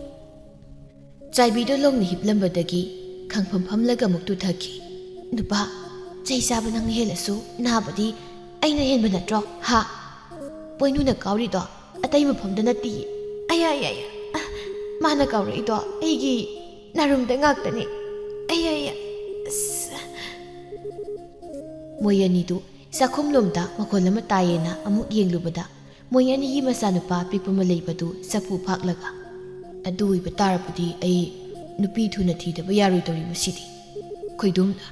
ꯆꯥꯏꯕꯤꯗꯣ ꯂꯣꯡꯅ ꯍꯤꯞꯂꯝꯕꯗꯒꯤ ꯈꯪꯐꯝ ꯐꯝꯂꯒ ꯑꯃꯨꯛ ꯇꯨꯊꯈꯤ ꯅꯨꯄꯥ ꯆꯩ ꯆꯥꯕ ꯅꯪꯅ ꯍꯦꯜꯂꯁꯨ ꯅꯥꯕꯗꯤ ꯑꯩꯅ ꯍꯦꯟꯕ ꯅꯠꯇ꯭ꯔꯣ ꯍꯥ ꯄꯣꯏꯅꯨꯅ ꯀꯥꯎꯔꯤꯗꯣ ꯑꯇꯩ ꯃꯐꯝꯗ ꯅꯠꯇꯤꯌꯦ ꯑꯌꯥ ꯃꯥꯅ ꯀꯥꯎꯔꯛꯏꯗꯣ ꯑꯩꯒꯤ ꯅꯥꯔꯨꯝꯗ ꯉꯥꯛꯇꯅꯤ ꯑꯌꯥ ꯑꯁ ꯃꯣꯏ ꯑꯅꯤꯗꯨ ꯆꯥꯛꯈꯨꯝꯂꯣꯝꯗ ꯃꯈꯣꯜ ꯑꯃ ꯇꯥꯏꯌꯦꯅ ꯑꯃꯨꯛ ꯌꯦꯡꯂꯨꯕꯗ ꯃꯣꯏ ꯑꯅꯤꯒꯤ ꯃꯆꯥꯅꯨꯄꯥ ꯑꯄꯤꯛꯄ ꯑꯃ ꯂꯩꯕꯗꯨ ꯆꯐꯨ ꯐꯥꯛꯂꯒ ꯑꯗꯨ ꯑꯣꯏꯕ ꯇꯥꯔꯕꯗꯤ ꯑꯩ ꯅꯨꯄꯤ ꯊꯨꯅ ꯊꯤꯗꯕ ꯌꯥꯔꯣꯏꯗꯧꯔꯤ ꯃꯁꯤꯗꯤ ꯈꯣꯏꯗꯨꯝꯅ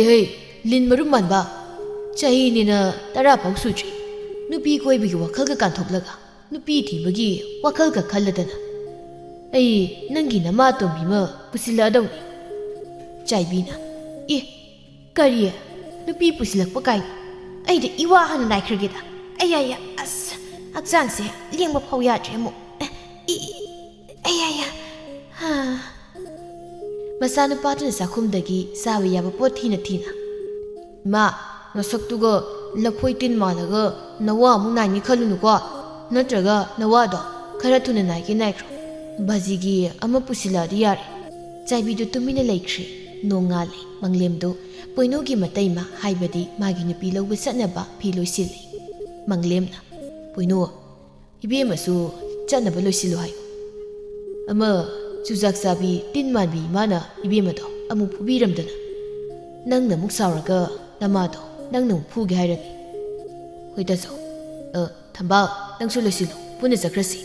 ꯍꯩ ꯂꯤꯟ ꯃꯔꯨꯝ ꯃꯥꯟꯕ ꯆꯍꯤꯅꯤꯅ 10 ꯐꯥꯎ ꯁꯨꯗ꯭ꯔꯤ ꯅꯨꯄꯤ ꯀꯣꯏꯕꯒꯤ ꯋꯥꯈꯜꯒ ꯀꯥꯟꯊꯣꯛꯂꯒ ꯅꯨꯄꯤ ꯊꯤꯕꯒꯤ ꯋꯥꯈꯜꯒ ꯈꯜꯂꯗꯅ ꯑꯩ ꯅꯪꯒꯤ ꯅꯃꯥ ꯇꯣꯝꯕꯤ ꯑꯃ ꯄꯨꯁꯤꯜꯂꯛꯑꯗꯧꯅꯤ ꯆꯥꯏꯕꯤꯅ ꯀꯔꯤ ꯅꯨꯄꯤ ꯄꯨꯁꯤꯜꯂꯛꯄ ꯀꯥꯏꯅ ꯑꯩꯗ ꯏꯋꯥ ꯍꯥꯟꯅ ꯅꯥꯏꯈ꯭ꯔꯒꯦꯗ ꯑꯌꯥ ꯑꯁ ꯍꯛꯆꯥꯡꯁꯦ ꯂꯦꯡꯕ ꯐꯥꯎ ꯌꯥꯗ꯭ꯔꯦ ꯑꯃꯨꯛ ꯑꯌꯥ ꯃꯆꯥꯅꯨꯄꯥꯗꯨꯅ ꯆꯥꯛꯈꯨꯝꯗꯒꯤ ꯆꯥꯕ ꯌꯥꯕ ꯄꯣꯠ ꯊꯤꯅ ꯏꯃꯥ ꯅꯁꯛꯇꯨꯒ ꯂꯐꯣꯏ ꯇꯤꯟ ꯃꯥꯜꯂꯒ ꯅꯋꯥ ꯑꯃꯨꯛ ꯅꯥꯏꯅꯤ ꯈꯜꯂꯨꯅꯨꯀꯣ ꯅꯠꯇ꯭ꯔꯒ ꯅꯋꯥꯗꯣ ꯈꯔ ꯊꯨꯅ ꯅꯥꯏꯈ꯭ꯔꯣ ꯕꯥꯖꯤꯒꯤ ꯑꯃ ꯄꯨꯁꯤꯜꯂꯛꯑꯗꯤ ꯌꯥꯔꯦ ꯆꯥꯏꯕꯤꯗꯨ ꯇꯨꯃꯤꯟꯅ ꯂꯩꯈ꯭ꯔꯦ ꯅꯣꯡꯉꯥꯜꯂꯦ ꯃꯪꯂꯦꯝꯗꯨ ꯄꯣꯏꯅꯨꯒꯤ ꯃꯇꯩꯃ ꯍꯥꯏꯕꯗꯤ ꯃꯥꯒꯤ ꯅꯨꯄꯤ ꯂꯧꯕ ꯆꯠꯅꯕ ꯐꯤ ꯂꯣꯏꯁꯤꯜꯂꯤ ꯃꯪꯂꯦꯝꯅ ꯄꯣꯏꯅꯨ ꯏꯕꯦꯝꯃꯁꯨ ꯆꯠꯅꯕ ꯂꯣꯏꯁꯤꯜꯂꯨ ꯍꯥꯏꯌꯨ ꯑꯃ ꯆꯨꯖꯥꯛ ꯆꯥꯕꯤ ꯇꯤꯟ ꯃꯥꯟꯕꯤ ꯏꯃꯥꯅ ꯏꯕꯦꯝꯃꯗꯣ ꯑꯃꯨꯛ ꯐꯨꯕꯤꯔꯝꯗꯅ ꯅꯪꯅ ꯑꯃꯨꯛ ꯁꯥꯎꯔꯒ ꯅꯃꯥꯗꯣ ꯅꯪꯅ ꯑꯃꯨꯛ ꯐꯨꯒꯦ ꯍꯥꯏꯔꯅꯤ ꯍꯣꯏ ꯇꯥꯖꯧ ꯊꯝꯕꯥꯜ ꯅꯪꯁꯨ ꯂꯣꯏꯁꯤꯜꯂꯨ ꯄꯨꯟꯅ ꯆꯠꯈ꯭ꯔꯁꯤ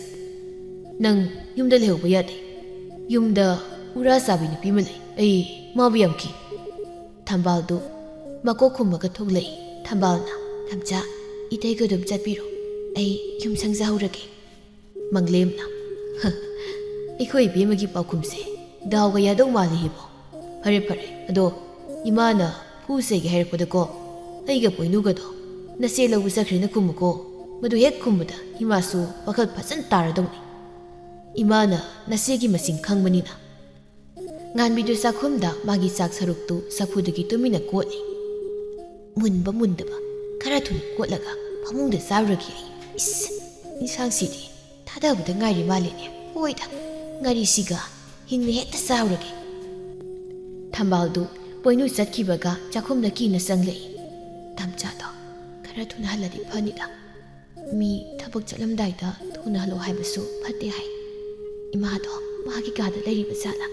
ꯅꯪ ꯌꯨꯝꯗ ꯂꯩꯍꯧꯕ ꯌꯥꯗꯦ ꯌꯨꯝꯗ ꯎꯔꯥ ꯆꯥꯕꯤ ꯅꯨꯄꯤ ꯑꯃ ꯂꯩ ꯑꯩ ꯃꯥꯕꯨ ꯌꯥꯝ ꯀꯤ ꯊꯝꯕꯥꯜꯗꯨ ꯃꯀꯣꯛ ꯈꯨꯝꯃꯒ ꯊꯣꯛꯂꯛꯏ ꯊꯝꯕꯥꯜꯅ ꯊꯝꯆꯥ ꯏꯇꯩꯒ ꯑꯗꯨꯝ ꯆꯠꯄꯤꯔꯣ ꯑꯩ ꯌꯨꯝ ꯁꯪꯖꯍꯧꯔꯒꯦ ꯃꯪꯂꯦꯝꯅ ꯑꯩꯈꯣꯏ ꯏꯕꯦꯝꯃꯒꯤ ꯄꯥꯎꯈꯨꯝꯁꯦ ꯗꯥꯎꯒ ꯌꯥꯗꯧ ꯃꯥꯜꯂꯤꯕꯣ ꯐꯔꯦ ꯑꯗꯣ ꯏꯃꯥꯅ ꯐꯨꯁꯦꯒꯦ ꯍꯥꯏꯔꯛꯄꯗꯀꯣ ꯑꯩꯒ ꯄꯣꯏꯅꯨꯒꯗꯣ ꯅꯆꯦ ꯂꯧꯕ ꯆꯠꯈ꯭ꯔꯦꯅ ꯈꯨꯝꯃꯨꯀꯣ ꯃꯗꯨ ꯍꯦꯛ ꯈꯨꯝꯕꯗ ꯏꯃꯥꯁꯨ ꯋꯥꯈꯜ ꯐꯖꯅ ꯇꯥꯔꯗꯧꯅꯤ ꯏꯃꯥꯅ ꯅꯆꯦꯒꯤ ꯃꯁꯤꯡ ꯈꯪꯕꯅꯤꯅ ꯉꯥꯟꯕꯤꯗꯨ ꯆꯥꯛꯈꯨꯝꯗ ꯃꯥꯒꯤ ꯆꯥꯛ ꯁꯔꯨꯛꯇꯨ ꯆꯐꯨꯗꯒꯤ ꯇꯨꯃꯤꯟꯅ ꯀꯣꯠꯂꯤ ꯃꯨꯟꯕ ꯃꯨꯟꯗꯕ ꯈꯔ ꯊꯨꯅ ꯀꯣꯠꯂꯒ ꯐꯃꯨꯡꯗ ꯆꯥꯔꯨꯔꯒꯦ ꯑꯩ ꯏꯟꯁꯥꯡꯁꯤꯗꯤ ꯊꯥꯗꯕꯗ ꯉꯥꯏꯔꯤ ꯃꯥꯜꯂꯦꯅꯦ ꯍꯣꯏꯗ ꯉꯥꯔꯤꯁꯤꯒ ꯍꯤꯡꯅ ꯍꯦꯛꯇ ꯆꯥꯔꯨꯔꯒꯦ ꯊꯝꯕꯥꯜꯗꯨ ꯄꯣꯏꯅꯨ ꯆꯠꯈꯤꯕꯒ ꯆꯥꯛꯈꯨꯝꯗ ꯀꯤꯅ ꯆꯪꯂꯛꯏ ꯊꯝꯆꯥꯗꯣ ꯈꯔ ꯊꯨꯅ ꯍꯜꯂꯗꯤ ꯐꯅꯤꯗ ꯃꯤ ꯊꯕꯛ ꯆꯠꯂꯝꯗꯥꯏꯗ ꯊꯨꯅ ꯍꯜꯂꯣ ꯍꯥꯏꯕꯁꯨ ꯐꯠꯇꯦ ꯍꯥꯏ ꯏꯃꯥꯗꯣ ꯃꯥꯒꯤ ꯀꯥꯗ ꯂꯩꯔꯤꯕ ꯖꯥꯠꯂ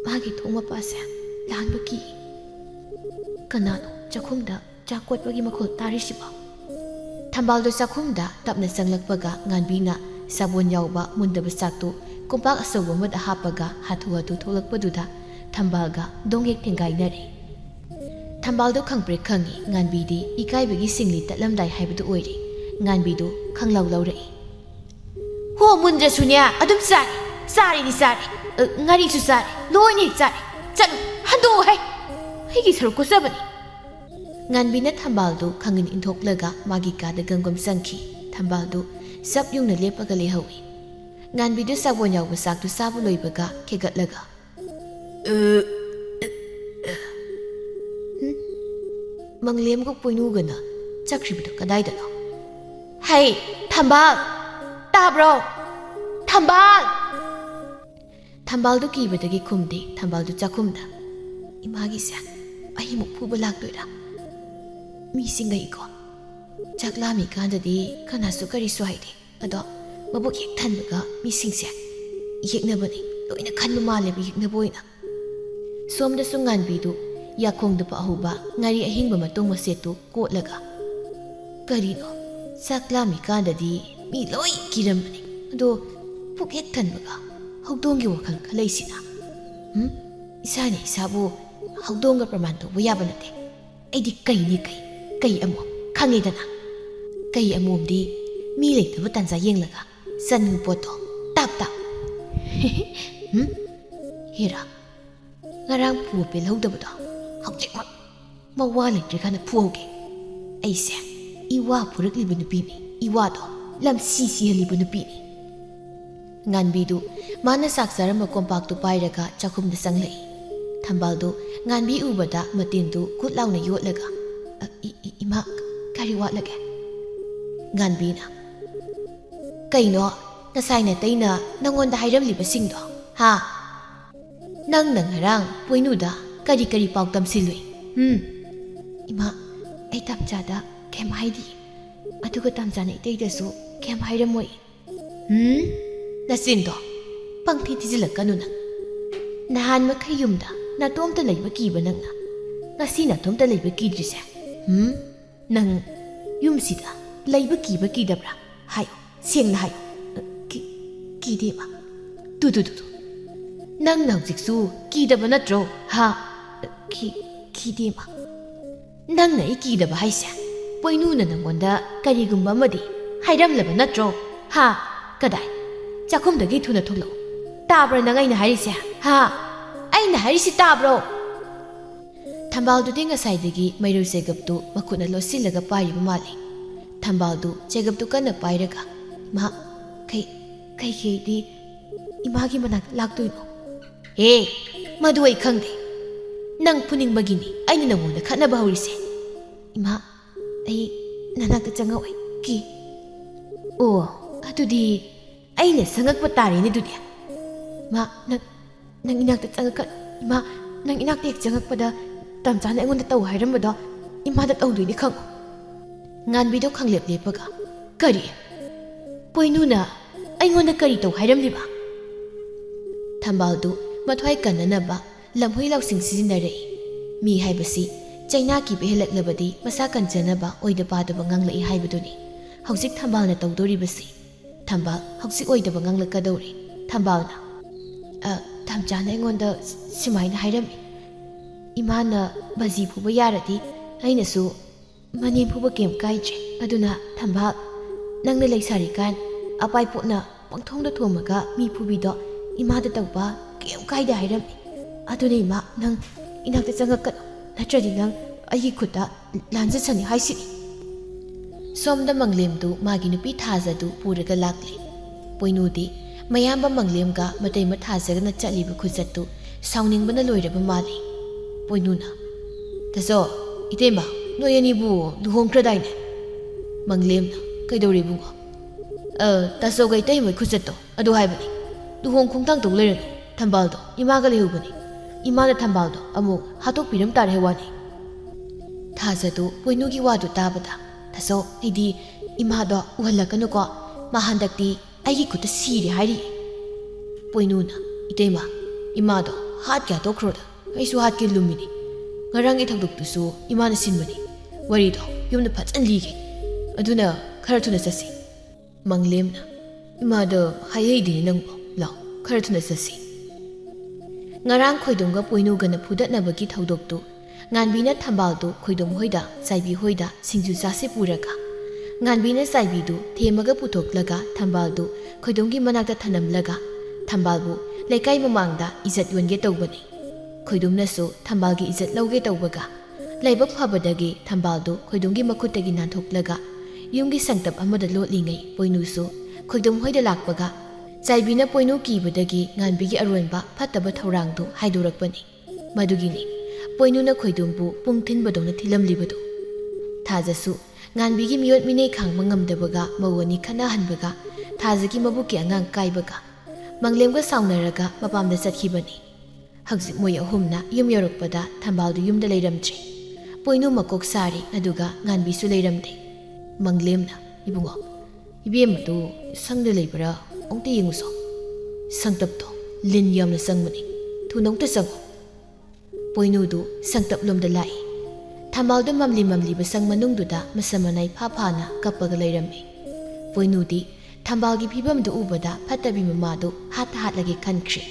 ꯃꯥꯒꯤ ꯊꯣꯡ ꯃꯄꯥꯁꯦ ꯂꯥꯟꯕ ꯀꯤ ꯀꯅꯥꯅꯣ ꯆꯥꯛꯈꯨꯝꯗ ꯆꯥꯛ ꯀꯣꯠꯄꯒꯤ ꯃꯈꯣꯜ ꯇꯥꯔꯤꯁꯤꯕꯣ ꯊꯝꯕꯥꯜꯗꯣ ꯆꯥꯛꯈꯨꯝꯗ ꯇꯞꯅ ꯆꯪꯂꯛꯄꯒ ꯉꯥꯟꯕꯤꯅ ꯁꯥꯕꯣꯟ ꯌꯥꯎꯕ ꯃꯨꯟꯗꯕ ꯆꯥꯛꯇꯨ ꯀꯣꯝꯄꯥꯛ ꯑꯆꯧꯕ ꯑꯃꯗ ꯍꯥꯞꯄꯒ ꯍꯥꯊꯨ ꯊꯣꯛꯂꯛꯄꯗꯨꯗ ꯊꯝꯕꯥꯜꯒ ꯗꯣꯡꯌꯦꯛ ꯊꯦꯡꯒꯥꯏꯅꯔꯦ ꯊꯝꯕꯥꯜꯗꯣ ꯈꯪꯄ꯭ꯔꯦꯛ ꯈꯪꯉꯤ ꯉꯥꯟꯕꯤꯗꯤ ꯏꯀꯥꯏꯕꯒꯤ ꯁꯤꯡꯂꯤ ꯇꯠꯂꯝꯗꯥꯏ ꯍꯥꯏꯕꯗꯨ ꯑꯣꯏꯔꯦ ꯉꯥꯟꯕꯤꯗꯨ ꯈꯪꯂꯧ ꯂꯧꯔꯛꯏ ꯍꯣ ꯃꯨꯟꯗ꯭ꯔꯁꯨꯅꯦ ꯑꯗꯨꯝ ꯆꯥꯔꯤꯗꯤ ꯆꯥꯔꯦ ꯉꯥꯔꯤꯁꯨ ꯆꯥꯔꯦ ꯂꯣꯏꯅ ꯍꯦꯛ ꯆꯥꯔꯦ ꯆꯠꯂꯨ ꯍꯟꯗꯣꯛꯑꯣ ꯑꯩꯒꯤ ꯁꯔꯨꯛ ꯀꯣꯠꯆꯕꯅꯤ ꯉꯥꯟꯕꯤꯅ ꯊꯝꯕꯥꯜꯗꯨ ꯈꯪꯏꯟ ꯏꯟꯊꯣꯛꯂꯒ ꯃꯥꯒꯤ ꯀꯥꯗ ꯒꯪꯒꯝ ꯆꯪꯈꯤ ꯊꯝꯕꯥꯜꯗꯨ ꯁꯞ ꯌꯨꯡꯅ ꯂꯦꯞꯄꯒ ꯂꯩꯍꯧꯏ ꯉꯥꯟꯕꯤꯗꯨ ꯁꯥꯕꯣꯟ ꯌꯥꯎꯕ ꯆꯥꯛꯇꯨ ꯆꯥꯕ ꯂꯣꯏꯕꯒ ꯈꯦꯒꯠꯂꯒ ꯃꯪꯂꯦꯝꯒ ꯄꯣꯏꯅꯨꯒꯅ ꯆꯠꯈ꯭ꯔꯤꯕꯗꯨ ꯀꯗꯥꯏꯗꯅꯣ ꯍꯩ ꯊꯝꯕꯥꯜ ꯇꯥꯕ꯭ꯔꯣ ꯊꯝꯕꯥꯜꯗꯨ ꯀꯤꯕꯗꯒꯤ ꯈꯨꯝꯗꯦ ꯊꯝꯕꯥꯜꯗꯨ ꯆꯥꯛꯈꯨꯝꯗ ꯏꯃꯥꯒꯤꯁꯦ ꯑꯩꯃꯨꯛ ꯐꯨꯕ ꯂꯥꯛꯇꯣꯏꯔꯥ ꯃꯤꯁꯤꯡꯒꯩꯀꯣ ꯆꯥꯛ ꯂꯥꯝꯃꯤꯀꯥꯟꯗꯗꯤ ꯀꯅꯥꯁꯨ ꯀꯔꯤꯁꯨ ꯍꯥꯏꯗꯦ ꯑꯗꯣ ꯃꯕꯨꯛ ꯍꯦꯛ ꯊꯟꯕꯒ ꯃꯤꯁꯤꯡꯁꯦ ꯌꯦꯛꯅꯕꯅꯤ ꯂꯣꯏꯅ ꯈꯟꯕ ꯃꯥꯜꯂꯦꯕ ꯌꯦꯛꯅꯕ ꯑꯣꯏꯅ ꯁꯣꯝꯗꯁꯨ ꯉꯥꯟꯕꯤꯗꯨ ꯌꯥꯈꯣꯡꯗ ꯄꯥꯍꯧꯕ ꯉꯥꯔꯤ ꯑꯍꯤꯡꯕ ꯃꯇꯣꯡ ꯃꯁꯦꯠꯇꯨ ꯀꯣꯠꯂꯒ ꯀꯔꯤꯅꯣ ꯆꯥꯛ ꯂꯥꯝꯃꯤꯀꯥꯟꯗꯗꯤ ꯃꯤ ꯂꯣꯏ ꯀꯤꯔꯝꯕꯅꯤ ꯑꯗꯣ ꯄꯨꯛ ꯍꯦꯛ ꯊꯟꯕꯒ ꯍꯧꯗꯣꯡꯒꯤ ꯋꯥꯈꯜ ꯈꯜꯂꯛꯏꯁꯤꯅ ꯏꯁꯥꯅ ꯏꯁꯥꯕꯨ ꯍꯧꯗꯣꯡꯒ ꯄ꯭ꯔꯃꯥꯟ ꯇꯧꯕ ꯌꯥꯕ ꯅꯠꯇꯦ ꯑꯩꯗꯤ ꯀꯩ ꯑꯃꯣꯝ ꯈꯪꯉꯤꯗꯅ ꯀꯩ ꯑꯃꯣꯝꯗꯤ ꯃꯤ ꯂꯩꯇꯕ ꯇꯥꯟꯖꯥ ꯌꯦꯡꯂꯒ ꯆꯟꯕ ꯄꯣꯠꯇꯣ ꯇꯥꯞ Hera ngarang pu pe lodabado hawjik mawa letre kana phuoge aise iwa purak libu nupi ni iwa do lam si halibu nupi ni nganbi du mana saksara ma kompak tu pairaga chakhum da sanglei thambal du nganbi ubada matin du kut launa yotlaga ima kari watlage nganbi na kaino ngasai na taina nangonda hairam liba singdo ha nang ngarang poinu da kari pau tamsilui ima ai tamjada kem haidi aduga tamjana iteidasu kem hairamoi nasindo pangthi tijilakanu na nahan makhai yumda natomta leiba kiba nangna ngasi natomta leiba kidrise nang yumsida leiba kiba kidabra hayo sengna hayo kideba tu nang naujiksu kidaba natro ha kideba nang na ikidaba haise poinu na nangonda karigumba amadi hairamlaba natro ha kadai chakhumdagi thuna thoklo tabra nang aina harise ha aina harise tabro thambal du dinga saidagi mairu segaptu makuna losilaga paiba mali thambal du segaptu kana pairaga ma kai di imagi manak laktuino he madu ai khangde nang puning magini aina nangonda khanaba haurise ima ai nanakta changawai ki o adudi aina sangakpa tare ni dudi ma nang inakta changaka ima nang inakta ek changakpada tamchana engonda tau hairambado imada tawdui khang nganbi do khanglep lepaga kari poinuna aingonda kari tau hairamliba thambal du mathwai kananaba lamhui lausing sizinarei mi haibasi chaina ki behelaklabadi masa kanjanaba oida padaba nganglai haibaduni hawjik thambal na tawdori basi thambal hawjik oidaba nganglakadori thambal na thamjana engonda simaina hairami imana baji phuba yaradi aina su mani phuba kem kaije aduna thambal nangna leisari kan apai potna pangthongda thomaga mi phubido imada tawba kem kaida hairami aduna ima nang inakta changakkan natradi nang ai khuta lanja chani haisi somda manglem du magi nupi thaja du puraga lakle poinudi mayamba manglem ga matai ma thaja na chaliba khujatu sauning bana loiraba mali poinuna taso itema noyani bu luhongkradaine manglem na kaidori bungo taso gai tai mai khujatu adu haibani luhong khongtang tu leirano thambal do imaga lehubani imana thambal do amu hatok piram tar hewani thaja du poinugi wadu tabada taso idi ima do uhalakanu ko mahandakti aigi kuta siri hairi poinuna itema ima do hat kya tokroda aisu hat ke lumini ngarangi thakduk tusu imana sinbani wari do yumna phajan lige aduna khara thuna sasi manglemna ima do hayei di nangbo law khara thuna sasi ngarang khoidumga poinuga na phudatnabagi thawdoktu nganbina thambal du khoidum hoida saibi hoida singju jase puraka nganbina saibi du themaga puthoklaga thambal du khoidumgi manakta thanamlaga thambal bu lekai mamangda izat yonge tawbani khoidumna su thambal gi izat lawge tawbaga laibak phabadagi thambal du khoidumgi makhutagi nanthoklaga yumgi sangtap amada lotlingai poinu su khoidum hoida lakpaga saibina poinu kibadagi nganbigi aronba phataba thorang du haidurakpani madugini poinuna khoidumbu pungthin badona thilamlibadu thajasu nganbigi miyot minei khangma ngamdabaga mawani khana hanbaga thajagi mabuki angang kaibaga manglemga saunaraga mapamda chathibani hajik moy ahumna yum yorokpada thambaldu yumda leiramtri poinu makok sari aduga nganbi su leiramde manglemna ibungo ibemadu sangde leibra ongte yenguso sangtapto lin yamna sangmani thunongta sango poinudu sangtap lomda lai thambaldu mamli basang manungduda masamanai phana kapaga leirami poinudi thambalgi phibamdu ubada phatabi mamadu hatlage khankhri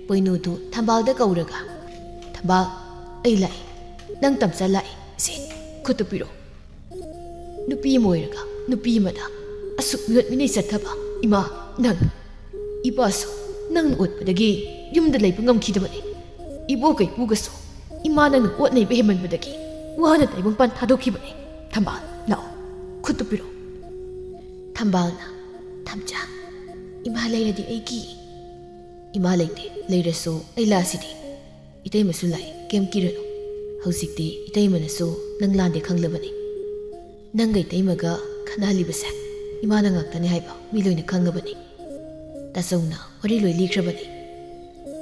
poinudu thambalda kauraga thambal ai lai nang tamcha lai se khutupiro nupi moiraga nupi mada asuk yot mini sathaba ima nang ipaso nang utpadagi ꯌꯨꯝꯗ ꯂꯩꯕ ꯉꯝꯈꯤꯗꯕꯅꯤ 이보가 이보가서 이마나는 옷내 베헤만 버다기 와나 대봉반 타도키버니 탐발 나오 굿도 빌어 탐발나 탐자 이마 레이라디 에기 이마 레이데 레이라소 에라시디 이때이 마술라이 겜기르노 hꯧꯖꯤꯛꯇꯤ 이때이만ꯁꯨ ꯅꯪ ꯂꯥꯟꯗꯦ ꯈꯪꯂꯕꯅꯤ ꯅꯪꯒ 이때이마가 ꯈꯟꯅꯍꯜꯂꯤꯕꯁꯦ 이마ꯅ ꯉꯥꯛꯇꯅꯤ ꯍꯥꯏꯕ ꯃꯤ ꯂꯣꯏꯅ ꯈꯪꯉꯕꯅꯤ ꯇꯥꯆꯧꯅ ꯋꯥꯔꯤ ꯂꯣꯏ ꯂꯤꯈ꯭ꯔꯕꯅꯤ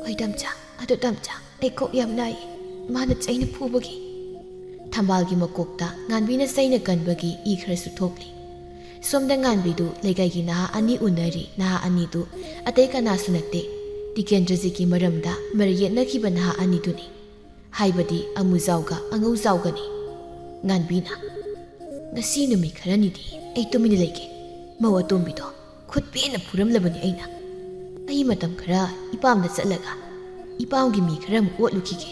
ꯍꯣꯏ ꯇꯝꯆꯥ ꯑꯗꯨ ꯇꯝꯆꯥ ꯑꯩ ꯀꯣꯛ ꯌꯥꯝ ꯅꯥꯏ ꯃꯥꯅ ꯆꯩꯅ ꯐꯨꯕꯒꯤ ꯊꯝꯕꯥꯜꯒꯤ ꯃꯀꯣꯛꯇ ꯉꯥꯟꯕꯤꯅ ꯆꯩꯅ ꯀꯟꯕꯒꯤ ꯏ ꯈꯔꯁꯨ ꯊꯣꯛꯂꯤ ꯁꯣꯝꯗ ꯉꯥꯟꯕꯤꯗꯨ ꯂꯩꯀꯥꯏꯒꯤ ꯅꯍꯥ ꯑꯅꯤ ꯎꯅꯔꯤ ꯅꯍꯥ ꯑꯅꯤꯗꯨ ꯑꯇꯩ ꯀꯅꯥꯁꯨ ꯅꯠꯇꯦ ꯇꯤꯀꯦꯟꯗ꯭ꯔꯖꯤꯠꯀꯤ ꯃꯔꯝꯗ ꯃꯔꯩ ꯌꯦꯠꯅꯈꯤꯕ ꯅꯍꯥ ꯑꯅꯤꯗꯨꯅꯤ ꯍꯥꯏꯕꯗꯤ ꯑꯃꯨꯖꯥꯎꯒ ꯑꯉꯧꯖꯥꯎꯒꯅꯤ ꯉꯥꯟꯕꯤꯅ ꯉꯁꯤ ꯅꯨꯃꯤꯠ ꯈꯔꯅꯤꯗꯤ ꯑꯩ ꯇꯨꯃꯤꯟꯅ ꯂꯩꯒꯦ ꯃꯧ ꯑꯇꯣꯝꯕꯤꯗꯣ ꯈꯨꯠ ꯄꯦꯟꯅ ꯐꯨꯔꯝꯂꯕꯅꯤ ꯑꯩ ꯃꯇꯝ ꯈꯔ ꯏꯄꯥꯝꯗ ꯆꯠꯂꯒ 이빠옹기 미 그럼 옷루키게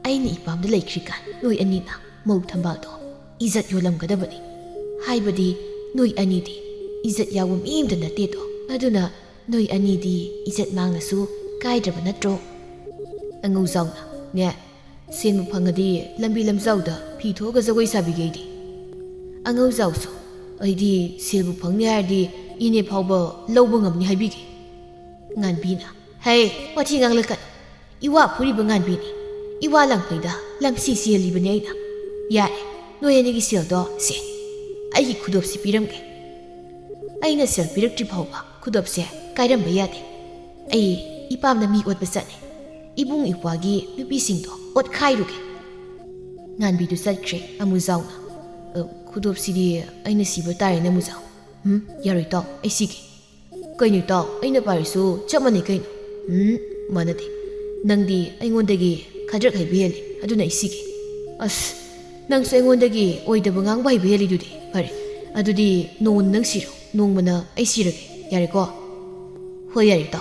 아이니 이빠옹도 레이크리간 노이 아니나 모우 탐발도 이삿 요람가다버니 하이버디 노이 아니디 이삿 야움 임도 나때도 아두나 노이 아니디 이삿 망나수 까이드바 나트로 앙우자우나 네 센무 팡가디 람비 람자우다 피토가 저거이 사비게이디 앙우자우소 어이디 실부 팡니 하디 이네 파우버 러브 ngam니 하이비게 nganbina Hey, wati ngang lekat. Iwa puri bengan bini. Iwa lang peda, lam si li benay na. Yare, no yani gi sil do se. Ai kudop si piram ke. Ai na sil pirak tri phau ba, kudop se kairam ba yade. Ai ipam na mi ot basat ne. Ibung iwa gi nupi sing do ot khai ru ke. Ngan bi du sat kre amuzaw na. Kudop si di ai na si ba tare na muzaw. Yaroi to, ai si ke. Kainu to, ai na parisu chamani kainu. 만나대 낭디 아이곤데기 가적 하이비헬리 아두나 이시기 아스 낭수 아이곤데기 오이더버 ngang 바이비헬리두디 파레 아두디 노은 낭시로 농마나 아이시르게 야레고 호 야리도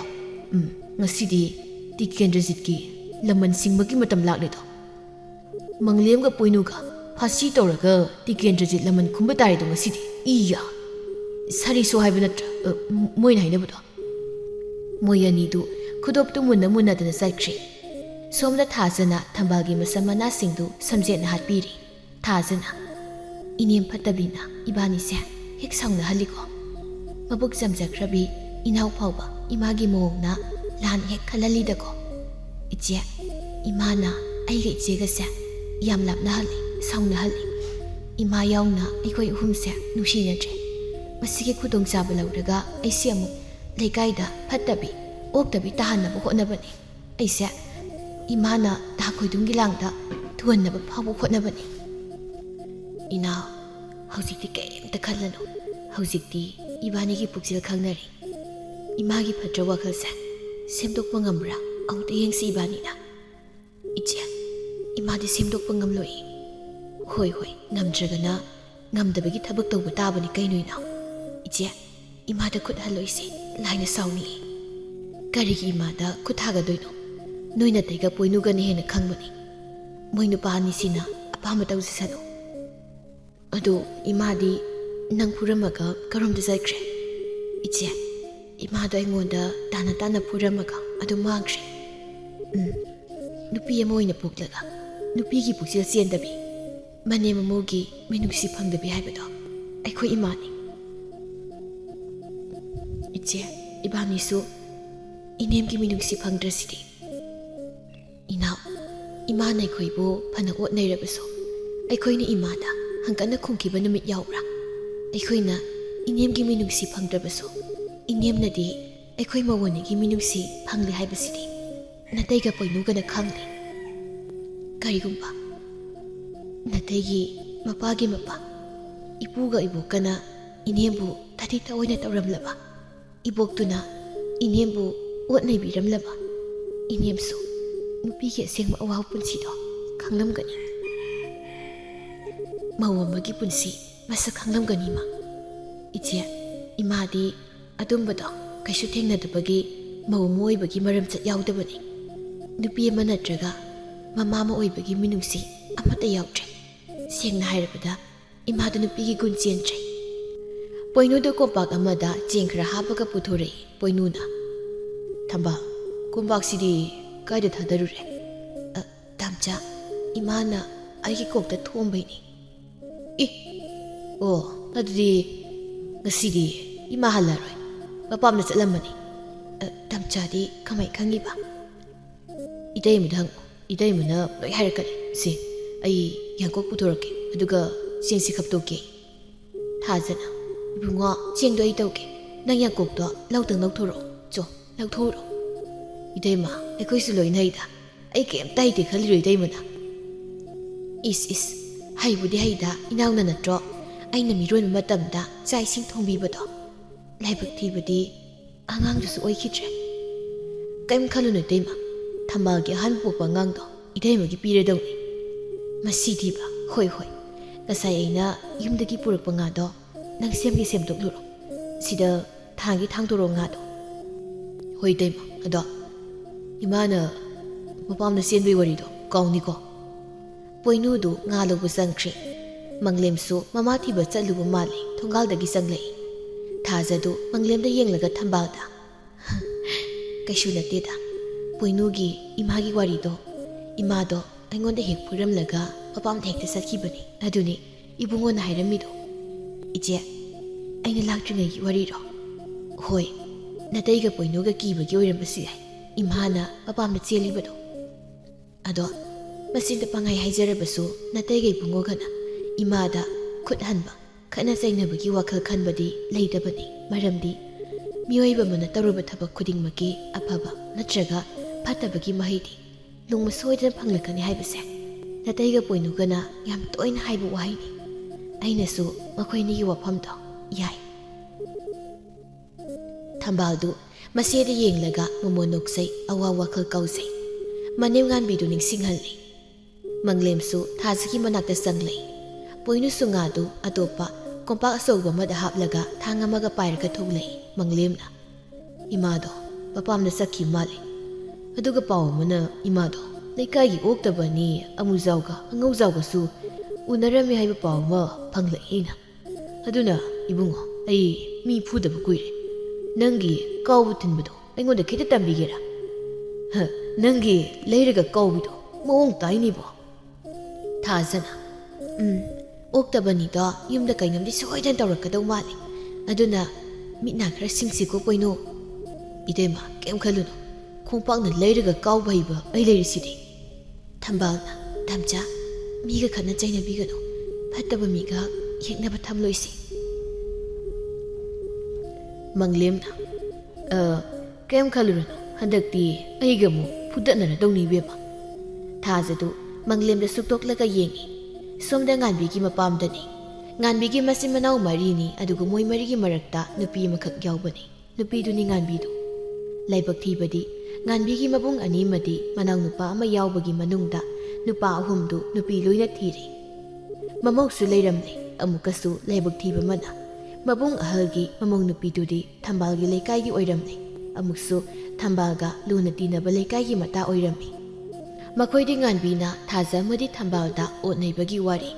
ngasidi 티켄드짓기 lamman singmagi matam lakledo manglem ga poinuga phasi toraga 티켄드짓 lamman khumba tarido ngasidi iya sari so haibana moina hainabudo moyanidu खुदोप्तु Munna Munna दना साइक्री सोमदा थाजना थंबागी मसमना सिंधु समजेना हाटपीरी थाजना इनेम फतबिना इबानी से हेक सांगना हलिको मबुक जमजख्रबी इनाउ फाउबा Imangi मोंगना लान हेक खललीदको इचे इमाना आइगे इचेगा से याम लापना हलि सांगना हलि इमा याउना अखोय उहुम से नुसिनत्रे मसिगे खुदोंग चाबा लौरगा आइसे अमु लेकाइदा फतबी ओक्तबी ताहनबो होनबनी ऐसे इमाना दाखोइदुंगी लांगदा थुहनबो फाबो होनबनी इना हौजिकति केमता खल्लनो हौजिकति इबानीगी पुक्सिल खंगनरी इमागी फत्र वखलसे सेमदोकपा ngamra औते येंगसी इबानीना इचे इमादी सेमदोकपा ngamलोई होय होय ngamद्रगना ngamदबगी थबक तौबो ताबनी कैनुइना इचे इमादा खुद हलोइसे लाइना साउनी Karigi imada kuthaga doino noina taiga poinuga ne hena khangmani moinu pani sina apama tawsi sano adu imadi nang puramaga karomda saikre iche imada ingonda tana puramaga adu mangre nupi amoina puklaga nupi gi puksil siendabi mane mamogi menuksi phangdabi haibado aikhoi imani iche ibani su इनेम की मिनुक्सी फंगद्रसिदी इनाउ इमाना अखोइबो फना ओट नैरबसो अखोइना इमादा हंकना खुंखिबा नुमित याउब्रा अखोइना इनेम की मिनुक्सी फंगद्रबसो इनेमनदी अखोइ मवोनिगी मिनुक्सी फंगले हाइबसिदी नतैगा पोइनुगना खंगले करिगुम्बा नतैगी मपागी मपा इपुगा इबोकना इनेमबु थदिता ओइना तौरमलबा इबोक्तुना इनेमबु ओटनै बिरमलबा इनेमसु नुपीगी असेंगबा अवाव पुंसीदो खंगलमगनी मौ अमगी पुंसी मसक खंगलमगनीमा इचे इमादी अदुंबदो कैसु थेंगनदबगी मौ मोइबगी मरमचत याउदबनी नुपी अमा नत्रगा mama अमा ओइबगी मिनुंगसी अमता याउद्रे सेंगना हाइरबदा इमादो नुपीगी गुण चेंद्रे पोइनुदो कोपाक अमदा Cheng खरा हापगा पुथोरे पोइनुना थंबा ꯀꯣꯝꯄꯥꯛꯁꯤꯗꯤ ꯀꯥꯏꯗ ꯊꯥꯗꯔꯨꯔꯦ? ꯇꯥꯝꯆꯥ, ꯏꯃꯥꯅ ꯑꯩꯒꯤ ꯀꯣꯛꯇ ꯊꯣꯝꯕꯩꯅꯤ. ꯑꯣ, ꯑꯗꯨꯗꯤ ꯉꯁꯤꯗꯤ ꯏꯃꯥ ꯍꯜꯂꯔꯣꯏ. ꯃꯄꯥꯝꯗ ꯆꯠꯂꯝꯕꯅꯤ. ꯇꯥꯝꯆꯥꯗꯤ ꯀꯃꯥꯏ ꯈꯪꯉꯤꯕ? ꯏꯇꯩꯃꯗ ꯍꯪꯉꯨ. ꯏꯇꯩꯃꯅ ꯂꯣꯏ ꯍꯥꯏꯔꯛꯀꯅꯤ. ꯁꯤ ꯑꯩ ꯌꯥꯡꯀꯣꯛ ꯄꯨꯊꯣꯔꯛꯀꯦ, ꯑꯗꯨꯒ ꯆꯦꯡꯁꯤ ꯈꯞꯇꯣꯛꯀꯦ. ꯊꯥꯖꯅ, ꯏꯕꯨꯡꯉꯣ, ꯆꯦꯡꯗꯣ ꯑꯩ ꯇꯧꯒꯦ. ꯅꯪ ꯌꯥꯡꯀꯣꯛꯇꯣ ꯂꯧꯇꯪ ꯂꯧꯊꯣꯔꯛꯑꯣ. ꯆꯣ, ꯂꯧꯊꯣꯛꯎꯔꯣ. ꯏꯇꯩꯃ, ꯑꯩꯈꯣꯏꯁꯨ ꯂꯣꯏꯅ ꯍꯩꯗ. ꯑꯩ ꯀꯩꯝꯇ ꯍꯩꯇꯦ ꯈꯜꯂꯤꯔꯣ ꯏꯇꯩꯃꯅ? ꯏꯁ, ꯍꯩꯕꯨꯗꯤ ꯍꯩꯗ, ꯏꯅꯥꯎꯅ ꯅꯠꯇ꯭ꯔꯣ ꯑꯩꯅ ꯃꯤꯔꯣꯟꯕ ꯃꯇꯝꯗ ꯆꯥꯛ ꯏꯁꯤꯡ ꯊꯣꯡꯕꯤꯕꯗꯣ. ꯂꯥꯏꯕꯛ ꯊꯤꯕꯗꯤ ꯑꯉꯥꯡꯗꯨꯁꯨ ꯑꯣꯏꯈꯤꯗ꯭ꯔꯦ. ꯀꯩꯝ ꯈꯜꯂꯨꯅꯨ ꯏꯇꯩꯃ. ꯊꯝꯕꯥꯜꯒꯤ ꯑꯍꯥꯟꯕ ꯄꯣꯛꯄ ꯑꯉꯥꯡꯗꯣ ꯏꯇꯩꯃꯒꯤ ꯄꯤꯔꯗꯧꯅꯤ. ꯃꯁꯤꯗꯤꯕ, ꯍꯣꯏ, ꯉꯁꯥꯏ ꯑꯩꯅ ꯌꯨꯝꯗꯒꯤ ꯄꯨꯔꯛꯄ ꯉꯥꯗꯣ ꯅꯪ ꯁꯦꯝꯗꯣꯛꯂꯨꯔꯣ. ꯁꯤꯗ ꯊꯥꯡꯗꯣꯔꯣ ꯉꯥꯗꯣ. ꯍꯣꯏ ꯏꯇꯩꯃ. ꯑꯗꯣ ꯏꯃꯥꯅ ꯃꯄꯥꯝꯗ ꯆꯦꯟꯕꯒꯤ ꯋꯥꯔꯤꯗꯣ ꯀꯥꯎꯅꯤꯀꯣ? ꯄꯣꯏꯅꯨꯗꯨ ꯉꯥ ꯂꯧꯕ ꯆꯪꯈ꯭ꯔꯦ. ꯃꯪꯂꯦꯝꯁꯨ ꯃꯃꯥ ꯊꯤꯕ ꯆꯠꯂꯨꯕ ꯃꯥꯜꯂꯤ. ꯊꯣꯡꯒꯥꯜꯗꯒꯤ ꯆꯪꯂꯛꯏ. ꯊꯥꯖꯗꯨ ꯃꯪꯂꯦꯝꯗ ꯌꯦꯡꯂꯒ ꯊꯝꯕꯥꯜꯗ, ꯀꯩꯁꯨ ꯅꯠꯇꯦꯗ. ꯄꯣꯏꯅꯨꯒꯤ ꯏꯃꯥꯒꯤ ꯋꯥꯔꯤꯗꯣ ꯏꯃꯥꯗꯣ ꯑꯩꯉꯣꯟꯗ ꯍꯦꯛ ꯐꯨꯔꯝꯂꯒ ꯃꯄꯥꯝꯗ ꯍꯦꯛꯇ ꯆꯠꯈꯤꯕꯅꯤ. ꯑꯗꯨꯅꯤ ꯏꯕꯨꯡꯉꯣꯅ ꯍꯥꯏꯔꯝꯃꯤꯗꯣ. ꯏꯆꯦ, ꯑꯩꯅ ꯂꯥꯛꯇ꯭ꯔꯤꯉꯩꯒꯤ ꯋꯥꯔꯤꯔꯣ? ꯍꯣꯏ, ꯅꯇꯩꯒ ꯄꯣꯏꯅꯨꯒ ꯀꯤꯕꯒꯤ ꯑꯣꯏꯔꯝꯕꯁꯨ ꯌꯥꯏ ꯏꯃꯥꯅ ꯃꯄꯥꯝꯗ ꯆꯦꯜꯂꯤꯕꯗꯣ. ꯑꯗꯣ ꯃꯁꯤꯗ ꯄꯪꯍꯥꯏ ꯍꯥꯏꯖꯔꯕꯁꯨ ꯅꯇꯩꯒ ꯏꯕꯨꯡꯉꯣꯒꯅ ꯏꯃꯥꯗ ꯈꯨꯠ ꯍꯟꯕ, ꯈꯠꯅ ꯆꯩꯅꯕꯒꯤ ꯋꯥꯈꯜ ꯈꯟꯕꯗꯤ ꯂꯩꯇꯕꯅꯤ. ꯃꯔꯝꯗꯤ ꯃꯤꯑꯣꯏꯕ ꯑꯃꯅ ꯇꯧꯔꯨꯕ ꯊꯕꯛ ꯈꯨꯗꯤꯡꯃꯛꯀꯤ ꯑꯐꯕ ꯅꯠꯇ꯭ꯔꯒ ꯐꯠꯇꯕꯒꯤ ꯃꯍꯩꯗꯤ ꯅꯣꯡꯃ ꯁꯣꯏꯗꯅ ꯐꯪꯂꯛꯀꯅꯤ ꯍꯥꯏꯕꯁꯦ ꯅꯇꯩꯒ ꯄꯣꯏꯅꯨꯒꯅ ꯌꯥꯝ ꯇꯣꯏꯅ ꯍꯥꯏꯕ ꯋꯥꯍꯩꯅꯤ. ꯑꯩꯅꯁꯨ ꯃꯈꯣꯏꯅꯤꯒꯤ ꯋꯥꯐꯝꯗꯣ ꯌꯥꯏ. ꯊꯝꯕꯥꯜꯗꯨ ꯃꯁꯦꯗ ꯌꯦꯡꯂꯒ ꯃꯃꯣꯟ ꯅꯣꯛꯆꯩ, ꯑꯋꯥ ꯋꯥꯈꯜ ꯀꯥꯎꯖꯩ. ꯃꯅꯦꯝ ꯉꯥꯟꯕꯤꯗꯨ ꯅꯤꯡꯁꯤꯡꯍꯜꯂꯤ. ꯃꯪꯂꯦꯝꯁꯨ ꯊꯥꯖꯒꯤ ꯃꯅꯥꯛꯇ ꯆꯪꯂꯩ. ꯄꯣꯏꯅꯨꯁꯨ ꯉꯥꯗꯨ ꯑꯇꯣꯞꯄ ꯀꯣꯝꯄꯥꯛ ꯑꯆꯧꯕ ꯑꯃꯗ ꯍꯥꯞꯂꯒ ꯊꯥꯡ ꯑꯃꯒ ꯄꯥꯏꯔꯒ ꯊꯣꯛꯂꯛꯏ. ꯃꯪꯂꯦꯝꯅ, ꯏꯃꯥꯗꯣ ꯃꯄꯥꯝꯗ ꯆꯠꯈꯤ ꯃꯥꯜꯂꯤ. ꯑꯗꯨꯒ ꯄꯥꯎ ꯑꯃꯅ ꯏꯃꯥꯗꯣ ꯂꯩꯀꯥꯏꯒꯤ ꯑꯣꯛꯇꯕ ꯑꯅꯤ, ꯑꯃꯨꯖꯥꯎꯒ ꯑꯉꯧꯖꯥꯎꯒꯁꯨ ꯎꯅꯔꯝꯃꯤ ꯍꯥꯏꯕ ꯄꯥꯎ ꯑꯃ ꯐꯪꯂꯛꯏꯅ. ꯑꯗꯨꯅ ꯏꯕꯨꯡꯉꯣ, ꯑꯩ ꯃꯤ ꯐꯨꯗꯕ ꯀꯨꯏꯔꯦ. ꯅꯪꯒꯤ ꯀꯥꯎꯕ ꯊꯤꯟꯕꯗꯣ ꯑꯩꯉꯣꯟꯗ ꯈꯤꯇ ꯇꯝꯕꯤꯒꯦꯔꯥ? ꯅꯪꯒꯤ ꯂꯩꯔꯒ ꯀꯥꯎꯕꯤꯗꯣ ꯃꯑꯣꯡ ꯇꯥꯏꯅꯤꯕꯣ. ꯊꯥꯖꯅ, ꯑꯣꯛꯇꯕꯅꯤꯗꯣ ꯌꯨꯝꯗ ꯀꯩꯅꯣꯝꯗꯤ ꯁꯣꯏꯗꯅ ꯇꯧꯔꯛꯀꯗꯧ ꯃꯥꯜꯂꯤ. ꯑꯗꯨꯅ ꯃꯤꯠꯅ ꯈꯔ ꯁꯤꯡꯁꯤꯀꯣ ꯄꯣꯏꯅꯨ. ꯏꯇꯩꯃ, ꯀꯩꯝ ꯈꯜꯂꯨꯅꯨ. ꯈꯣꯡꯄꯥꯛꯅ ꯂꯩꯔꯒ ꯀꯥꯎꯕ ꯍꯩꯕ ꯑꯩ ꯂꯩꯔꯤꯁꯤꯗꯤ. ꯊꯝꯕꯥꯜꯅ, ꯇꯥꯝꯆꯥ, ꯃꯤꯒ ꯈꯠꯅ ꯆꯩꯅꯕꯤꯒꯅꯨ. ꯐꯠꯇꯕ ꯃꯤꯒ ꯌꯦꯛꯅꯕ ꯊꯝꯂꯣꯏꯁꯤ. ꯃꯪꯂꯦꯝꯅ, ꯀꯩꯝ ꯈꯜꯂꯨꯔꯅꯨ. ꯍꯟꯗꯛꯇꯤ ꯑꯩꯒ ꯑꯃꯨꯛ ꯐꯨꯗꯠꯅꯔꯗꯧꯅꯤ ꯏꯕꯦꯝꯃ. ꯊꯥꯖꯗꯨ ꯃꯪꯂꯦꯝꯗ ꯁꯨꯛꯇꯣꯛꯂꯒ ꯌꯦꯡꯉꯤ. ꯁꯣꯝꯗ ꯉꯥꯟꯕꯤꯒꯤ ꯃꯄꯥꯝꯗꯅꯤ. ꯉꯥꯟꯕꯤꯒꯤ ꯃꯆꯤꯟ ꯃꯅꯥꯎ 4ꯅꯤ. ꯑꯗꯨꯒ ꯃꯣꯏ 4ꯒꯤ ꯃꯔꯛꯇ ꯅꯨꯄꯤ ꯑꯃꯈꯛ ꯌꯥꯎꯕꯅꯤ. ꯅꯨꯄꯤꯗꯨꯅꯤ ꯉꯥꯟꯕꯤꯗꯨ. ꯂꯥꯏꯕꯛ ꯊꯤꯕꯗꯤ ꯉꯥꯟꯕꯤꯒꯤ ꯃꯕꯨꯡ ꯑꯅꯤꯃꯗꯤ ꯃꯅꯥꯎ ꯅꯨꯄꯥ ꯑꯃ ꯌꯥꯎꯕꯒꯤ ꯃꯅꯨꯡꯗ ꯅꯨꯄꯥ 3ꯗꯨ ꯅꯨꯄꯤ ꯂꯣꯏꯅ ꯊꯤꯔꯤ. ꯃꯃꯧꯁꯨ ꯂꯩꯔꯝꯂꯦ. ꯑꯃꯨꯛꯀꯁꯨ ꯂꯥꯏꯕꯛ ꯊꯤꯕ ꯑꯃꯅ ꯃꯕꯨꯡ ꯑꯍꯜꯒꯤ ꯃꯃꯧ ꯅꯨꯄꯤꯗꯨꯗꯤ ꯊꯝꯕꯥꯜꯒꯤ ꯂꯩꯀꯥꯏꯒꯤ ꯑꯣꯏꯔꯝꯂꯦ. ꯑꯃꯨꯛꯁꯨ ꯊꯝꯕꯥꯜꯒ ꯂꯨꯅ ꯇꯤꯟꯅꯕ ꯂꯩꯀꯥꯏꯒꯤ ꯃꯇꯥ ꯑꯣꯏꯔꯝꯃꯤ. ꯃꯈꯣꯏꯗꯤ ꯉꯥꯟꯕꯤꯅ ꯊꯥꯖ ꯑꯃꯗꯤ ꯊꯝꯕꯥꯜꯗ ꯑꯣꯠ ꯅꯩꯕꯒꯤ ꯋꯥꯔꯤ,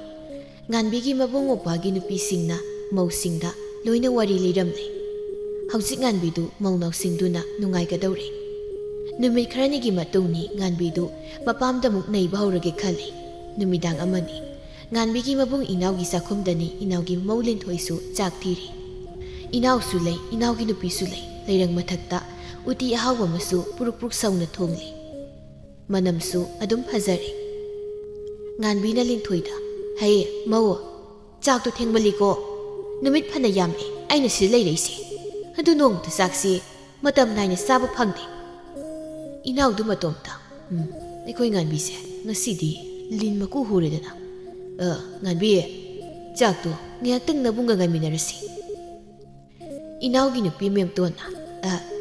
ꯉꯥꯟꯕꯤꯒꯤ ꯃꯕꯨꯡ ꯃꯧꯄ꯭ꯋꯥꯒꯤ ꯅꯨꯄꯤꯁꯤꯡꯅ ꯃꯧꯁꯤꯡꯗ ꯂꯣꯏꯅ ꯋꯥꯔꯤ ꯂꯤꯔꯝꯂꯦ. ꯍꯧꯖꯤꯛ ꯉꯥꯟꯕꯤꯗꯨ ꯃꯧ ꯅꯥꯎꯁꯤꯡꯗꯨꯅ ꯅꯨꯡꯉꯥꯏꯒꯗꯧꯔꯦ. ꯅꯨꯃꯤꯠ ꯈꯔꯅꯤꯒꯤ ꯃꯇꯨꯡꯅꯤ ꯉꯥꯟꯕꯤꯗꯨ ꯃꯄꯥꯝꯗ ꯑꯃꯨꯛ ꯅꯩꯕ ꯍꯧꯔꯒꯦ ꯈꯜꯂꯤ. ꯅꯨꯃꯤꯗꯥꯡ ꯑꯃꯅꯤ. ꯉꯥꯟꯕꯤꯒꯤ ꯃꯕꯨꯡ ꯏꯅꯥꯎꯒꯤ ꯆꯥꯛꯈꯨꯝꯗꯅꯤ. ꯏꯅꯥꯎꯒꯤ ꯃꯧ ꯂꯤꯟꯊꯣꯏꯁꯨ ꯆꯥꯛ ꯊꯤꯔꯤ. ꯏꯅꯥꯎꯁꯨ ꯂꯩ, ꯏꯅꯥꯎꯒꯤ ꯅꯨꯄꯤꯁꯨ ꯂꯩ. ꯂꯩꯔꯪ ꯃꯊꯛꯇ ꯎꯇꯤ ꯑꯍꯥꯎꯕ ꯑꯃꯁꯨ ꯄꯨꯔꯨꯛ ꯄꯨꯔꯨꯛ ꯁꯧꯅ ꯊꯣꯡꯂꯤ. ꯃꯅꯝꯁꯨ ꯑꯗꯨꯝ ꯐꯖꯔꯤ. ꯉꯥꯟꯕꯤꯅ ꯂꯤꯟꯊꯣꯏꯗ, ꯍꯩ ꯃꯧ, ꯆꯥꯛꯇꯣ ꯊꯦꯡꯃꯜꯂꯤꯀꯣ. ꯅꯨꯃꯤꯠ ꯐꯅ ꯌꯥꯝꯃꯦ ꯑꯩꯅ ꯁꯤꯗ ꯂꯩꯔꯛꯏꯁꯦ. ꯑꯗꯨ ꯅꯣꯡꯃꯇ ꯆꯥꯛꯁꯤ ꯃꯇꯝ ꯅꯥꯏꯅ ꯆꯥꯕ ꯐꯪꯗꯦ. ꯏꯅꯥꯎꯗꯨ ꯃꯇꯣꯝꯇ, ꯑꯩꯈꯣই ꯉꯥꯟꯕꯤꯁꯦ ꯉꯁꯤꯗꯤ ꯂꯤꯟ ꯃꯀꯨ ꯍꯨꯔꯦꯗꯅ. ꯉꯥꯟꯕꯤ, ꯆꯥꯛꯇꯣ ꯉꯥꯏꯍꯥꯛꯇꯪ ꯅꯕꯨꯡꯒ ꯉꯥꯏꯃꯤꯟꯅꯔꯁꯤ. ꯏꯅꯥꯎꯒꯤ ꯅꯨꯄꯤ ꯃꯦꯝꯇꯣꯟꯅ,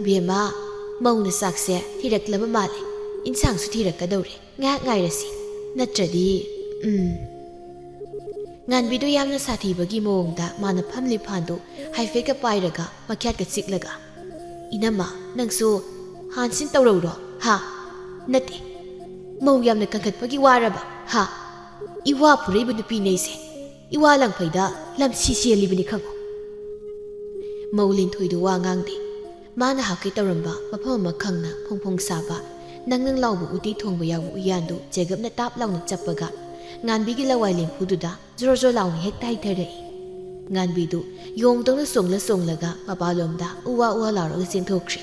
ꯕꯦꯝꯃ, ꯃꯧꯅ ꯆꯥꯛꯁꯦ ꯊꯤꯔꯛꯂꯕ ꯃꯥꯜꯂꯦ. ꯏꯟꯁꯥꯡꯁꯨ ꯊꯤꯔꯛꯀꯗꯧꯔꯦ. ꯉꯥꯏꯍꯥꯛ ꯉꯥꯏꯔꯁꯤ. ꯅꯠꯇ꯭ꯔꯗꯤ ꯉꯥꯟꯕꯤꯗꯨ ꯌꯥꯝꯅ ꯁꯥꯊꯤꯕꯒꯤ ꯃꯑꯣꯡꯗ ꯃꯥꯅ ꯐꯝꯂꯤ ꯐꯥꯟꯗꯨ ꯍꯥꯏꯐꯦꯠꯀ ꯄꯥꯏꯔꯒ ꯃꯈ꯭ꯌꯥꯠꯀ ꯆꯤꯛꯂꯒ, ꯏꯅꯝꯃ, ꯅꯪꯁꯨ ꯍꯥꯟꯁꯤꯟ ꯇꯧꯔꯧꯔꯣ ꯍꯥ? ꯅꯠꯇꯦ, ꯃꯧ ꯌꯥꯝꯅ ꯀꯟꯈꯠꯄꯒꯤ ꯋꯥꯔꯕ ꯍꯥ? ꯏꯋꯥ ꯐꯨꯔꯩꯕ ꯅꯨꯄꯤꯅꯦ ꯑꯩꯁꯦ. ꯏꯋꯥ ꯂꯪꯐꯩꯗ ꯂꯝꯁꯤ ꯆꯦꯜꯂꯤꯕꯅꯤ ꯈꯪꯉꯣ. ꯃꯧ ꯂꯤꯟꯊꯣꯏꯗꯨ ꯋꯥ ꯉꯥꯡꯗꯦ. ꯃꯥꯅ ꯍꯥꯞꯀꯦ ꯇꯧꯔꯝꯕ ꯃꯐꯝ ꯑꯃ ꯈꯪꯅ ꯐꯣꯡ ꯐꯣꯡ ꯁꯥꯕ ꯅꯪ ꯅꯪ ꯂꯥꯎꯕ ꯎꯇꯤ ꯊꯣꯡꯕ ꯌꯥꯎꯕ ꯎꯌꯥꯟꯗꯨ ꯆꯦꯒꯞꯅ ꯇꯥꯞ ꯂꯥꯎꯅ ꯆꯞꯄꯒ ꯉꯥꯟꯕꯤꯒꯤ ꯂꯋꯥꯏ ꯂꯦꯝꯐꯨꯗꯨꯗ ꯖꯣꯔ ꯖꯣꯔ ꯂꯥꯎꯅ ꯍꯦꯛꯇ ꯍꯩꯊꯔꯛꯏ꯫ ꯉꯥꯟꯕꯤꯗꯨ ꯌꯣꯡꯗꯧꯅ ꯆꯣꯡꯂꯒ ꯃꯄꯥꯟꯂꯣꯝꯗ ꯎꯋꯥ ꯎꯋꯥ ꯂꯥꯎꯔꯒ ꯆꯦꯟꯊꯣꯛꯈ꯭ꯔꯦ꯫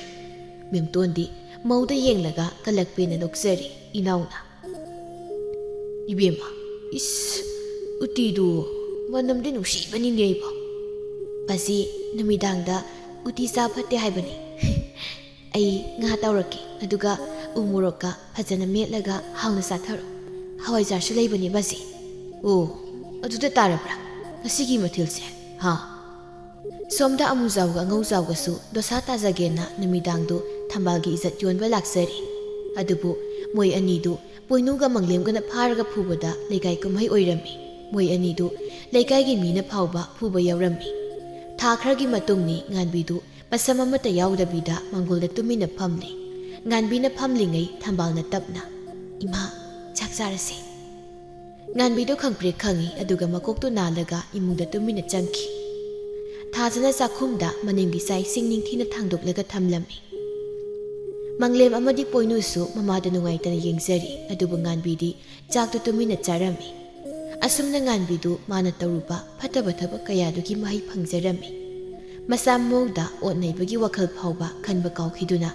ꯃꯦꯝꯇꯣꯟꯗꯤ ꯃꯧꯗ ꯌꯦꯡꯂꯒ ꯀꯜꯂꯛꯄꯦꯅ ꯅꯣꯛꯆꯔꯤ ꯏꯅꯥꯎꯅ꯫ ꯏꯕꯦꯝꯃ, ꯏꯁ ꯎꯇꯤꯗꯨ ꯃꯅꯝꯗꯤ ꯅꯨꯡꯁꯤꯕꯅꯤꯅꯦ ꯑꯩꯕꯣ꯫ ꯕꯥꯖꯤ, ꯅꯨꯃꯤꯗꯥꯡꯗ ꯎꯇꯤ ꯆꯥ ꯐꯠꯇꯦ ꯍꯥꯏꯕꯅꯤ꯫ ꯑꯩ ꯉꯥ ꯇꯧꯔꯛꯀꯦ, ꯑꯗꯨꯒ ꯎ ꯃꯣꯔꯣꯛꯀ ꯐꯖꯅ ꯃꯦꯠꯂꯒ ꯍꯥꯎꯅ ꯆꯥꯊꯔꯣ꯫ ꯍꯋꯥꯏꯖꯥꯔꯁꯨ ꯂꯩꯕꯅꯤ ꯕꯥꯖꯤ꯫ ꯑꯣ, ꯑꯗꯨꯗ ꯇꯥꯔꯕ꯭ꯔꯥ ꯉꯁꯤꯒꯤ ꯃꯊꯦꯜꯁꯦ? ꯍꯥ? ꯁꯣꯝꯗ ꯑꯃꯨꯖꯥꯎꯒ ꯑꯉꯧꯖꯥꯎꯒꯁꯨ ꯗꯣꯁꯥ ꯇꯥꯖꯒꯦꯅ ꯅꯨꯃꯤꯗꯥꯡꯗꯨ ꯊꯝꯕꯥꯜꯒꯤ ꯏꯖꯠ ꯌꯣꯟꯕ ꯂꯥꯛꯆꯔꯤ꯫ ꯑꯗꯨꯕꯨ ꯃꯣꯏ ꯑꯅꯤꯗꯨ ꯄꯣꯏꯅꯨꯒ ꯃꯪꯂꯦꯝꯒꯅ ꯐꯥꯔꯒ ꯐꯨꯕꯗ ꯂꯩꯀꯥꯏ ꯀꯨꯝꯍꯩ ꯑꯣꯏꯔꯝꯃꯤ꯫ ꯃꯣꯏ ꯑꯅꯤꯗꯨ ꯂꯩꯀꯥꯏꯒꯤ ꯃꯤꯅ ꯐꯥꯎꯕ ꯐꯨꯕ ꯌꯥꯎꯔꯝꯃꯤ꯫ ꯊꯥ ꯈꯔꯒꯤ ꯃꯇꯨꯡꯅꯤ ꯉꯥꯟꯕꯤꯗꯨ ꯃꯁꯝ ꯑꯃꯠꯇ ꯌꯥꯎꯗꯕꯤꯗ ꯃꯪꯒꯣꯜꯗ ꯇꯨꯃꯤꯟꯅ ꯐꯝꯂꯤ꯫ ꯉꯥꯟꯕꯤꯅ ꯐꯝꯂꯤꯉꯩ ꯊꯝꯕꯥꯜꯅ ꯇꯞꯅ, ꯏꯃꯥ, ꯆꯥꯛ ꯆꯥꯔꯁꯤ꯫ ꯉꯥꯟꯕꯤꯗꯨ ꯈꯪꯄ꯭ꯔꯦꯛ ꯈꯪꯏ, ꯑꯗꯨꯒ ꯃꯀꯣꯛꯇꯨ ꯅꯥꯜꯂꯒ ꯏꯃꯨꯡꯗ ꯇꯨꯃꯤꯟꯅ ꯆꯪꯈꯤ꯫ ꯊꯥꯖꯅ ꯆꯥꯛꯈꯨꯝꯗ ꯃꯅꯤꯡꯒꯤ ꯆꯥꯛ ꯏꯁꯤꯡ ꯅꯤꯡꯊꯤꯅ ꯊꯥꯡꯗꯣꯛꯂꯒ ꯊꯝꯂꯝꯃꯤ꯫ ꯃꯪꯂꯦꯝ ꯑꯃꯗꯤ ꯄꯣꯏꯅꯨꯁꯨ ꯃꯃꯥꯗ ꯅꯨꯡꯉꯥꯏꯇꯅ ꯌꯦꯡꯖꯔꯤ, ꯑꯗꯨꯕꯨ ꯉꯥꯟꯕꯤꯗꯤ ꯆꯥꯛꯇꯨ ꯇꯨꯃꯤꯟꯅ ꯆꯥꯔꯝꯃꯤ꯫ ꯑꯁꯨꯝꯅ ꯉꯥꯟꯕꯤꯗꯨ ꯃꯥꯅ ꯇꯧꯔꯨꯕ ꯐꯠꯇꯕ ꯊꯕꯛ ꯀꯌꯥꯗꯨꯒꯤ ꯃꯍꯩ ꯐꯪꯖꯔꯝꯃꯤ꯫ ꯃꯆꯥ ꯃꯃꯧꯗ ꯑꯣꯠ ꯅꯩꯕꯒꯤ ꯋꯥꯈꯜ ꯐꯥꯎꯕ ꯈꯟꯕ ꯀꯥꯎꯈꯤꯗꯨꯅ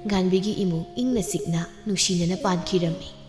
ꯉꯥꯟꯕꯤꯒꯤ ꯏꯃꯨꯡ ꯏꯪꯅ ꯆꯤꯛꯅ ꯅꯨꯡꯁꯤꯅꯅ ꯄꯥꯟꯈꯤꯔꯝꯃꯤ꯫